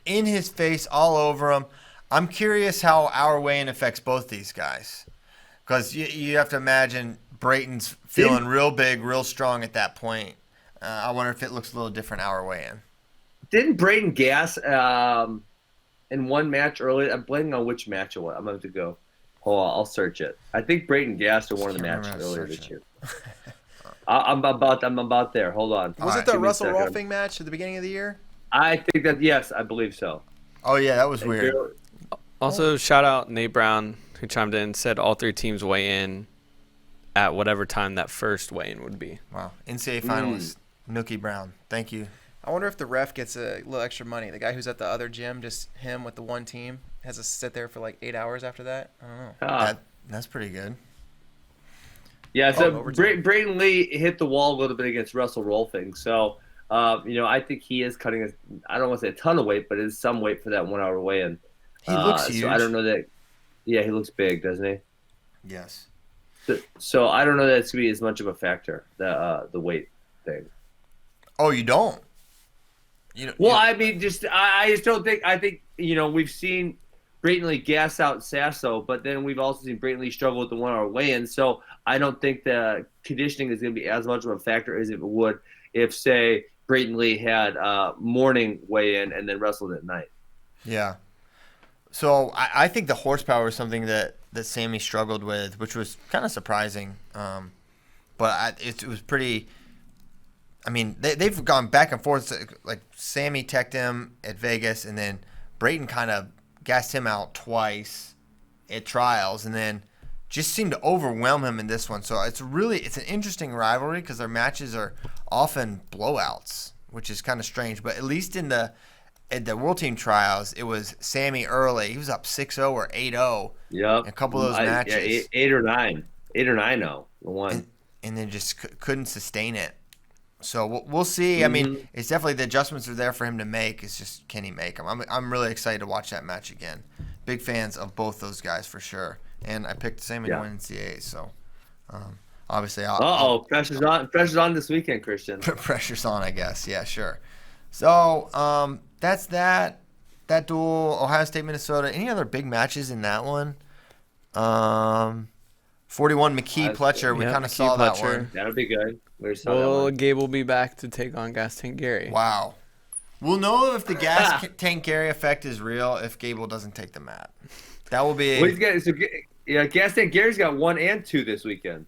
in his face, all over him. I'm curious how our weigh-in affects both these guys, because you have to imagine Brayton's feeling real big, real strong at that point. I wonder if it looks a little different our weigh-in. Didn't Brayton gas in one match earlier? I'm blanking on which match it was. I'm going to go. Hold on, I'll search it. I think Brayton gassed in one of the matches earlier this year. I'm about there. Hold on. Was it the Russell Rolfing match at the beginning of the year? I think that yes, I believe so. Oh yeah, that was weird. Also, shout out Nate Brown, who chimed in, said all 3 teams weigh in at whatever time that first weigh-in would be. Wow. NCAA finalist, Nookie Brown. Thank you. I wonder if the ref gets a little extra money. The guy who's at the other gym, just him with the one team, has to sit there for like 8 hours after that. I don't know. That's pretty good. Yeah, so Brayton Lee hit the wall a little bit against Russell Rolfing. So, I think he is cutting, I don't want to say a ton of weight, but it's some weight for that 1 hour weigh-in. He looks huge. So I don't know that. Yeah, he looks big, doesn't he? Yes. So I don't know that it's going to be as much of a factor, the weight thing. Oh, you don't? I mean, I just don't think. I think we've seen Brayton Lee gas out Sasso, but then we've also seen Brayton Lee struggle with the 1 hour weigh-in. So I don't think the conditioning is going to be as much of a factor as it would if, say, Brayton Lee had morning weigh-in and then wrestled at night. Yeah. So I think the horsepower is something that Sammy struggled with, which was kind of surprising. But it was pretty. I mean, they've gone back and forth. Like Sammy teched him at Vegas, and then Brayton kind of gassed him out twice at trials, and then just seemed to overwhelm him in this one. So it's an interesting rivalry because their matches are often blowouts, which is kind of strange. But at least at the World Team trials, it was Sammy early. He was up 6-0 or 8-0. Yep. In a couple of those matches. Yeah, 8 or 9. 8 or 9-0. The one. And then just couldn't sustain it. So we'll see. I mean, it's definitely the adjustments are there for him to make. It's just, can he make them? I'm really excited to watch that match again. Big fans of both those guys for sure. And I picked Sammy to win NCAA. So obviously, pressure's on. Pressure's on this weekend, Christian. Pressure's on, I guess. Yeah, sure. So that's that duel. Ohio State, Minnesota. Any other big matches in that one? 41 McKee Pletcher. We kind of saw that one. That'll be good. Well, Gabe will be back to take on Gas Tank Gary. Wow. We'll know if the Gas Tank Gary effect is real if Gable doesn't take the mat. That will be. Gas Tank Gary's got 1 and 2 this weekend.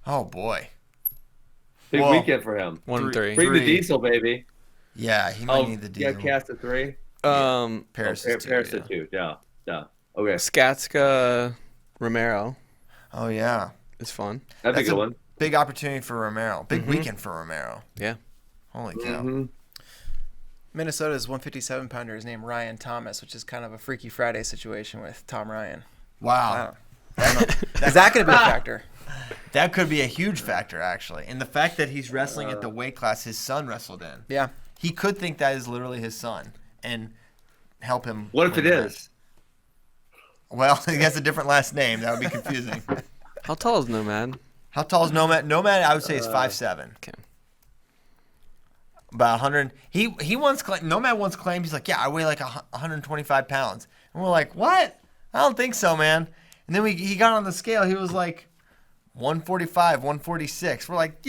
Oh boy. Big weekend for him. 1 and 3. Bring the diesel, baby. Yeah, he might need the diesel. Yeah, Cast at 3. Paris is 2. Paris at 2. Yeah. Okay. Skatska Romero. Oh yeah. It's fun. That's a good one. Big opportunity for Romero. Big weekend for Romero. Yeah. Holy cow. Minnesota's 157-pounder is named Ryan Thomas, which is kind of a Freaky Friday situation with Tom Ryan. Wow. Is that going to be a factor? That could be a huge factor, actually. And the fact that he's wrestling at the weight class his son wrestled in. Yeah. He could think that is literally his son and help him. What if it is? Well, he has a different last name. That would be confusing. How tall is Nomad? How tall is Nomad? Nomad, I would say, is 5'7". Okay. About 100. Nomad once claimed, he's like, yeah, I weigh like 125 pounds. And we're like, what? I don't think so, man. And then he got on the scale. He was like 145, 146. We're like,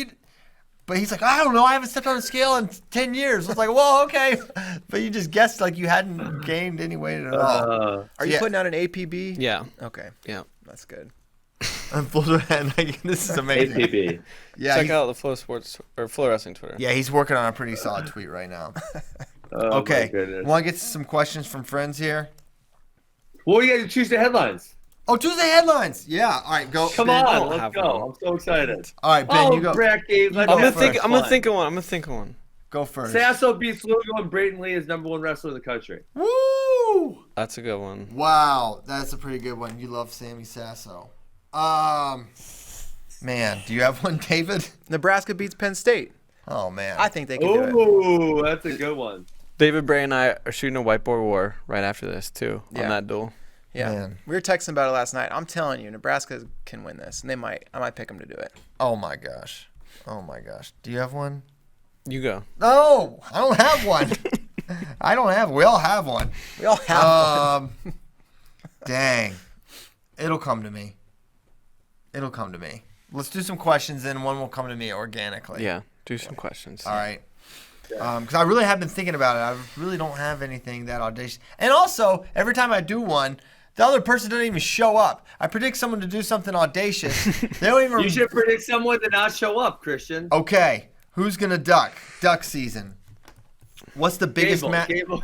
but he's like, I don't know. I haven't stepped on a scale in 10 years. I was like, well, okay. But you just guessed like you hadn't gained any weight at all. Are you putting out an APB? Yeah. Okay. Yeah. That's good. This is amazing. APB. Yeah, check out the Flow Sports or Flow Wrestling Twitter. Yeah, he's working on a pretty solid tweet right now. Oh, okay, want to get some questions from friends here? Well, you got to choose the headlines. Oh, Tuesday headlines. Yeah. All right, go. Come Ben, on, let's go. I'm so excited. All right, Ben, you go. Bracky, I'm gonna think of one. Go first. Sasso beats Lugo and Brayton Lee is #1 wrestler in the country. Woo! That's a good one. Wow, that's a pretty good one. You love Sammy Sasso. Man, do you have one, David? Nebraska beats Penn State. Oh man, I think they can do it. Ooh, that's a good one. David Bray and I are shooting a whiteboard war right after this too on that duel. Yeah, man. We were texting about it last night. I'm telling you, Nebraska can win this, and I might pick them to do it. Oh my gosh. Do you have one? You go. No, I don't have one. We all have one. We all have one. Dang. It'll come to me. Let's do some questions, and one will come to me organically. Yeah, do some questions. All right. Because I really have been thinking about it. I really don't have anything that audacious. And also, every time I do one, the other person doesn't even show up. I predict someone to do something audacious. They don't even. You should predict someone to not show up, Christian. Okay. Who's going to duck? Duck season. What's the biggest match? Gable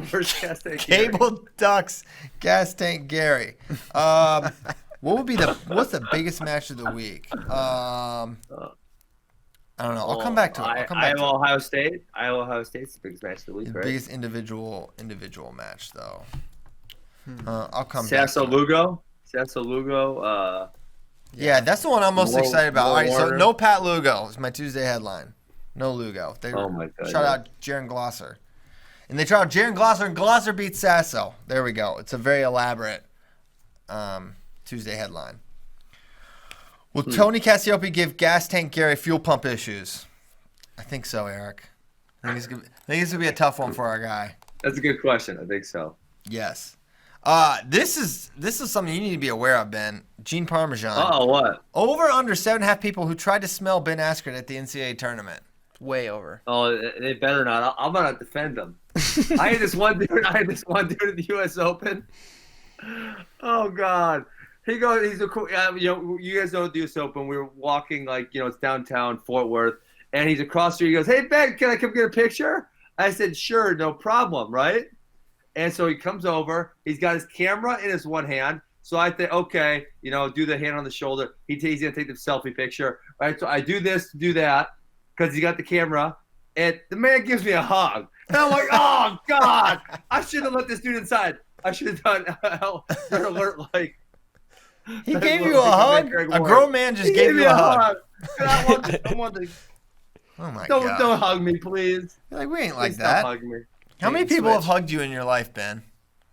versus Gas Tank Cable Ducks, Gas Tank Gary. What's the biggest match of the week? I don't know. I'll come back to it. Ohio State. Ohio State's the biggest match of the week, right? Biggest individual match, though. I'll come back to it. Sasso Lugo. Yeah, that's the one I'm most excited about. All right, so no Pat Lugo is my Tuesday headline. No Lugo. Oh my god! Shout out Jaron Glosser, and they tried out Jaron Glosser, and Glosser beats Sasso. There we go. It's a very elaborate Tuesday headline. Will Tony Cassiope give Gas Tank Gary fuel pump issues? I think so, Eric. I think it's gonna be a tough one for our guy. That's a good question. I think so. Yes. This is something you need to be aware of, Ben. Gene Parmesan. Oh, what? Over under 7.5 people who tried to smell Ben Askren at the NCAA tournament. Way over. Oh, they better not. I'm gonna defend them. I had this one dude at the U.S. Open. Oh God. You guys know the U.S. Open. We were walking it's downtown Fort Worth, and he's across the street. He goes, "Hey Ben, can I come get a picture?" I said, "Sure, no problem." Right? And so he comes over. He's got his camera in his one hand. So I think, okay, do the hand on the shoulder. He's gonna take the selfie picture. Right? So I do this, do that, because he got the camera, and the man gives me a hug. And I'm like, oh God, I should have let this dude inside. I should have done an alert like. He gave you a hug? A grown man just gave you a hug. I want to, oh my God. Don't hug me, please. You're like, we ain't like please that. Stop hugging me. How many people have hugged you in your life, Ben?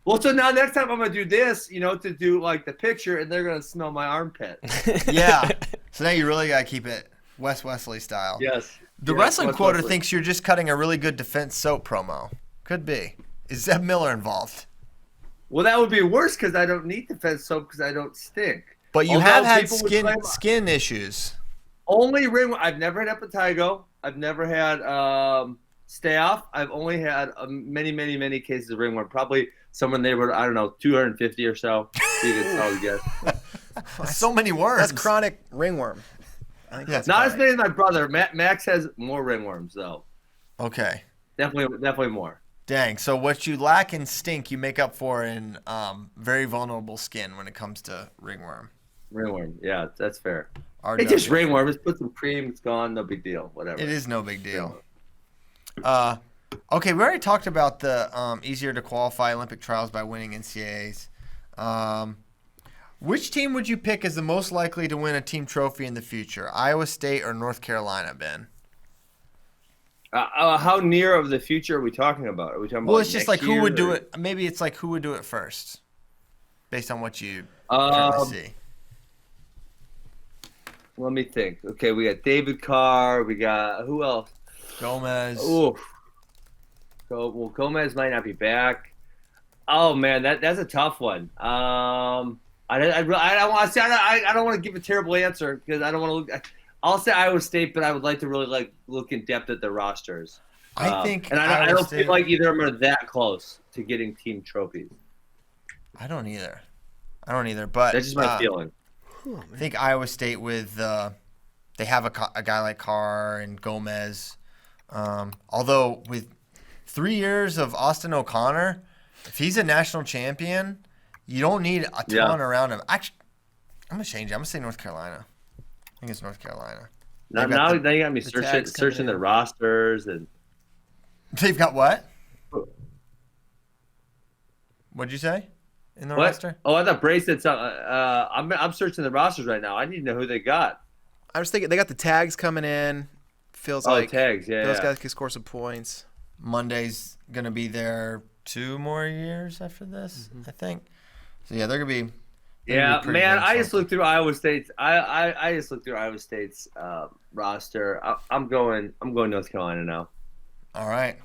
Well, so now next time I'm going to do this, to do the picture, and they're going to smell my armpit. Yeah. So now you really got to keep it Wes Wesley style. Yes. The Wrestling Quarter thinks you're just cutting a really good Defense soap promo. Could be. Is Zeb Miller involved? Well, that would be worse because I don't need Defense soap because I don't stink. But you have had skin issues. Only ring. I've never had impetigo. I've never had staph. I've only had many, many, many cases of ringworm. Probably somewhere in the neighborhood, I don't know, 250 or so. You can probably guess. So many worms. That's chronic ringworm. I think that's not as many as my brother. Max has more ringworms though. Okay. Definitely more. Dang. So what you lack in stink, you make up for in very vulnerable skin when it comes to ringworm. Ringworm. Yeah, that's fair. It's just ringworm. Just put some cream. It's gone. No big deal. Whatever. It is no big deal. Okay, we already talked about the easier to qualify Olympic trials by winning NCAAs. Which team would you pick as the most likely to win a team trophy in the future? Iowa State or North Carolina, Ben? How near of the future are we talking about? Are we talking about it's just like who would do it. Maybe it's like who would do it first, based on what you see. Let me think. Okay, we got David Carr. We got who else? Gomez. Ooh. Well, Gomez might not be back. Oh man, that's a tough one. I don't want to give a terrible answer because I don't want to look. I'll say Iowa State, but I would like to really look in depth at the rosters. I think, and I don't feel like either of them are that close to getting team trophies. I don't either, but that's just my feeling. I think Iowa State with they have a guy like Carr and Gomez. Although with 3 years of Austin O'Connor, if he's a national champion, you don't need a ton around him. Actually, I'm gonna change it. I'm gonna say North Carolina. I think it's North Carolina. Now you got me searching the rosters and they've got what? What'd you say? In the roster? Oh, I thought Bray said something. I'm searching the rosters right now. I need to know who they got. I was thinking they got the tags coming in. Feels like tags, those guys can score some points. Monday's gonna be there 2 more years after this, I think. So yeah, they're gonna be. Yeah, man. I just looked through Iowa State's. I just looked through Iowa State's roster. I'm going North Carolina now. All right,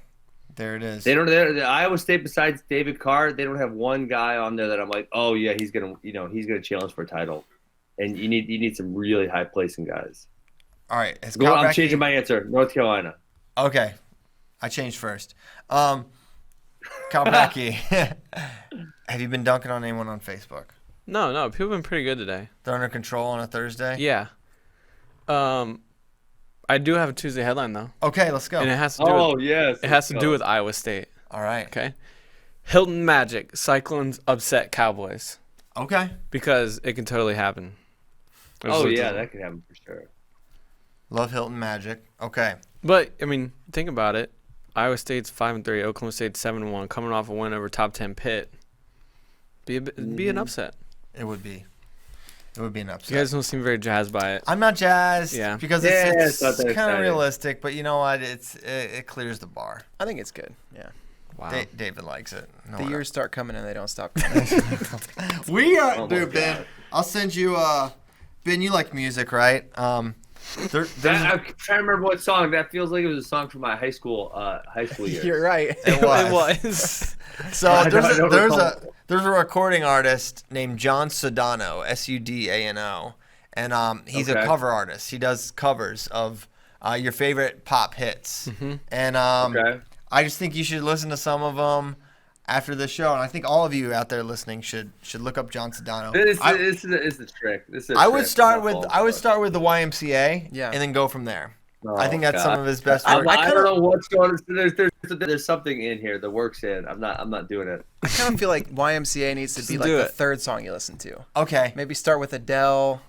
there it is. The Iowa State besides David Carr, they don't have one guy on there that I'm like, oh yeah, he's gonna challenge for a title, and you need some really high placing guys. All right, I'm changing my answer. North Carolina. Okay, I changed first. Kalbacki, have you been dunking on anyone on Facebook? No, people have been pretty good today. They're under control on a Thursday? Yeah. I do have a Tuesday headline though. Okay, let's go. And it has to do yes. It has to do with Iowa State. All right. Okay. Hilton Magic. Cyclones upset Cowboys. Okay. Because it can totally happen. That could happen for sure. Love Hilton Magic. Okay. But I mean, think about it. Iowa State's 5-3. Oklahoma State's 7-1. Coming off a win over top 10 Pitt. Be an upset. It would be. It would be an upset. You guys don't seem very jazzed by it. I'm not jazzed. Yeah. Because it's kind of realistic, but you know what? It clears the bar. I think it's good. Yeah. Wow. David likes it. No, the years start coming and they don't stop coming. We are, dude, Ben. I'll send you. Ben, you like music, right? I'm trying to remember what song. That feels like it was a song from my high school years. You're right. It was. So there's a recording artist named John Sudano, Sudano, and he's a cover artist. He does covers of your favorite pop hits, and I just think you should listen to some of them after the show, and I think all of you out there listening should look up John Sedano. This is a trick. I would start with the YMCA, and then go from there. Oh, I think that's some of his best work. I don't know what's going on. There's something in here that works in. I'm not doing it. I kind of feel like YMCA needs to be like the third song you listen to. Okay. Maybe start with Adele.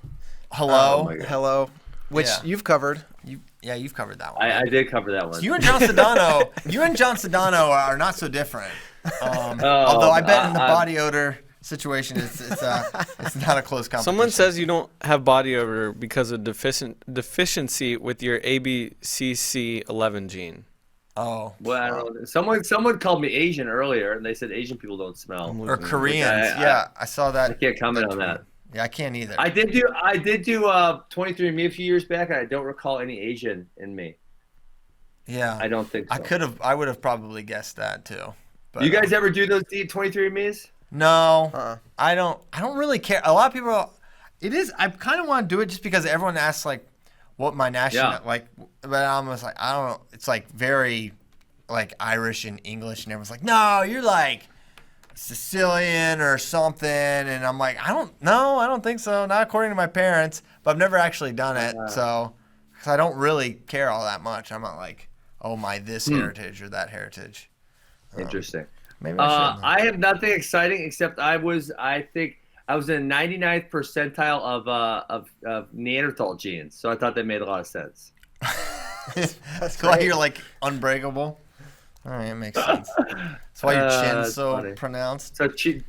Hello. Which you've covered. You've covered that one. I did cover that one. So you and John Sedano are not so different. Although I bet in the body odor situation, it's not a close competition. Someone says you don't have body odor because of deficiency with your ABCC11 gene. Oh. Well, I don't know. Someone called me Asian earlier, and they said Asian people don't smell. Or Koreans. I saw that. I can't comment on that. Yeah, I can't either. I did do 23andMe a few years back, and I don't recall any Asian in me. Yeah. I don't think so. I would have probably guessed that too. But, you guys ever do those 23andMe's? No. I don't really care. A lot of people I kind of want to do it just because everyone asks like what my national but I'm just like I don't know. It's like very like Irish and English and everyone's like, "No, you're like Sicilian or something," and I'm like, I don't think so, not according to my parents, but I've never actually done it, so because I don't really care all that much. I'm not like, oh, my this heritage or that heritage. Interesting. Maybe I have nothing exciting except I think I was in the 99th percentile of Neanderthal genes, so I thought that made a lot of sense. That's why you're like unbreakable. All right, it makes sense. That's why your chin's so pronounced. So chin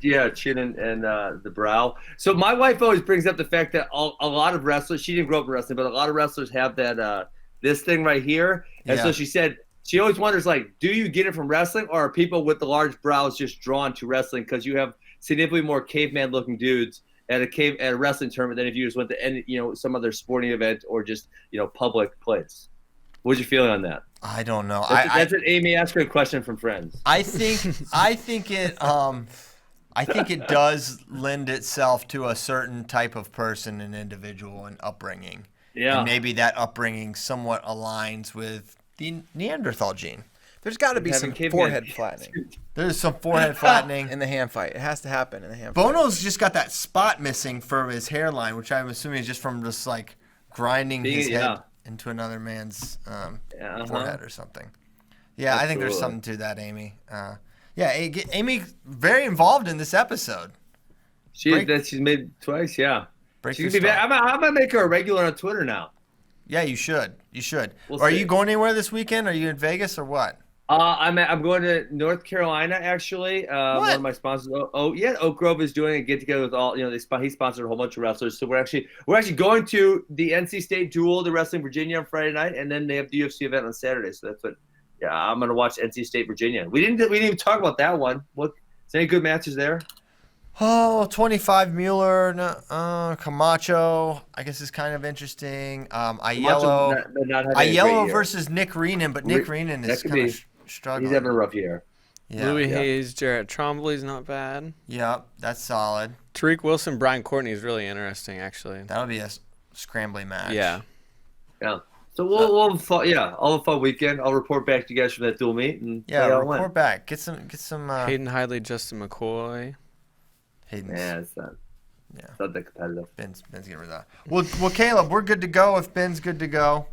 and the brow. So my wife always brings up the fact that a lot of wrestlers, she didn't grow up in wrestling, but a lot of wrestlers have that this thing right here. And so she said she always wonders, like, do you get it from wrestling, or are people with the large brows just drawn to wrestling because you have significantly more caveman-looking dudes at a wrestling tournament than if you just went to some other sporting event or just public place? What's your feeling on that? I don't know. That's an Amy Asker question from friends. I think it does lend itself to a certain type of person and individual and upbringing. Yeah. And maybe that upbringing somewhat aligns with the Neanderthal gene. There's got to be some forehead flattening. There's some forehead flattening in the hand fight. It has to happen in the hand fight. Bono's just got that spot missing from his hairline, which I'm assuming is just from just like grinding his head into another man's forehead or something. Yeah, absolutely. I think there's something to that, Amy. Amy very involved in this episode. She's made twice, yeah. She's gonna be back. I'm gonna make her a regular on Twitter now. Yeah, you should. Are you going anywhere this weekend? Are you in Vegas or what? I'm going to North Carolina actually. One of my sponsors. Oak Grove is doing a get together with all. He sponsored a whole bunch of wrestlers. So we're actually going to the NC State Duel, the Wrestling Virginia on Friday night, and then they have the UFC event on Saturday. So that's what. Yeah, I'm gonna watch NC State Virginia. We didn't even talk about that one. What? Is there any good matches there? 25 Mueller, Camacho, I guess is kind of interesting. Aiello versus Nick Reenan, but Nick Reenan is kind of struggling. He's having a rough year. Yeah. Louis Hayes, Jarrett Trombley's not bad. Yeah, that's solid. Tariq Wilson, Brian Courtney is really interesting, actually. That'll be a scrambling match. Yeah. Yeah. So we'll have fun, all a fun weekend. I'll report back to you guys from that dual meet. And report back. Get some. Hayden Hidley, Justin McCoy. Hayden's. It's not that competitive. Ben's getting rid of that. Well, Caleb, we're good to go if Ben's good to go.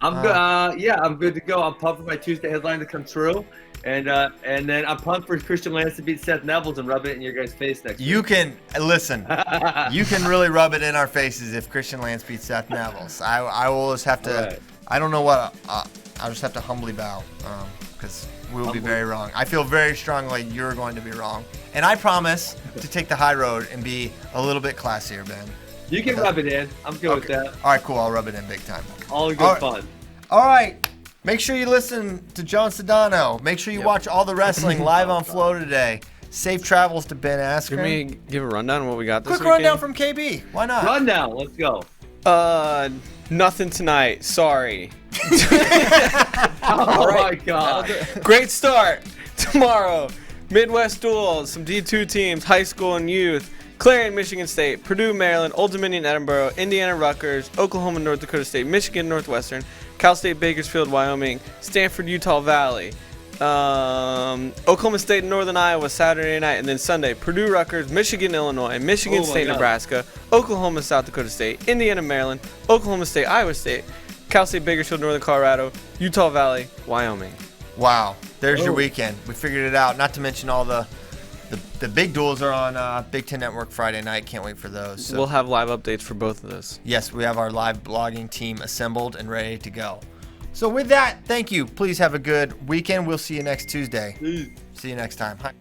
I'm good. Yeah, I'm good to go. I'm pumped for my Tuesday headline to come true. And then I'm pumped for Christian Lance to beat Seth Nevels and rub it in your guys' face next week. You can listen. You can really rub it in our faces if Christian Lance beats Seth Nevels. I will just have to. Right. I don't know what. I'll just have to humbly bow because we will be very wrong. I feel very strongly you're going to be wrong, and I promise to take the high road and be a little bit classier, Ben. You can rub it in. I'm good with that. All right, cool. I'll rub it in big time. All good fun. All right. Make sure you listen to John Sedano. Make sure you watch all the wrestling live on Flow today. Safe travels to Ben Askren. Can we give a rundown of what we got this weekend? Quick rundown from KB. Why not? Rundown. Let's go. Nothing tonight. Sorry. Oh my God. Great start. Tomorrow, Midwest duels, some D2 teams, high school and youth. Clarion, Michigan State, Purdue, Maryland, Old Dominion, Edinburgh, Indiana, Rutgers, Oklahoma, North Dakota State, Michigan, Northwestern, Cal State, Bakersfield, Wyoming, Stanford, Utah Valley, Oklahoma State, Northern Iowa, Saturday night, and then Sunday, Purdue, Rutgers, Michigan, Illinois, Michigan State, Nebraska, Oklahoma, South Dakota State, Indiana, Maryland, Oklahoma State, Iowa State, Cal State, Bakersfield, Northern Colorado, Utah Valley, Wyoming. Wow, there's your weekend. We figured it out. Not to mention all the big duels are on Big Ten Network Friday night. Can't wait for those. So. We'll have live updates for both of those. Yes, we have our live blogging team assembled and ready to go. So with that, thank you. Please have a good weekend. We'll see you next Tuesday. See you next time. Hi.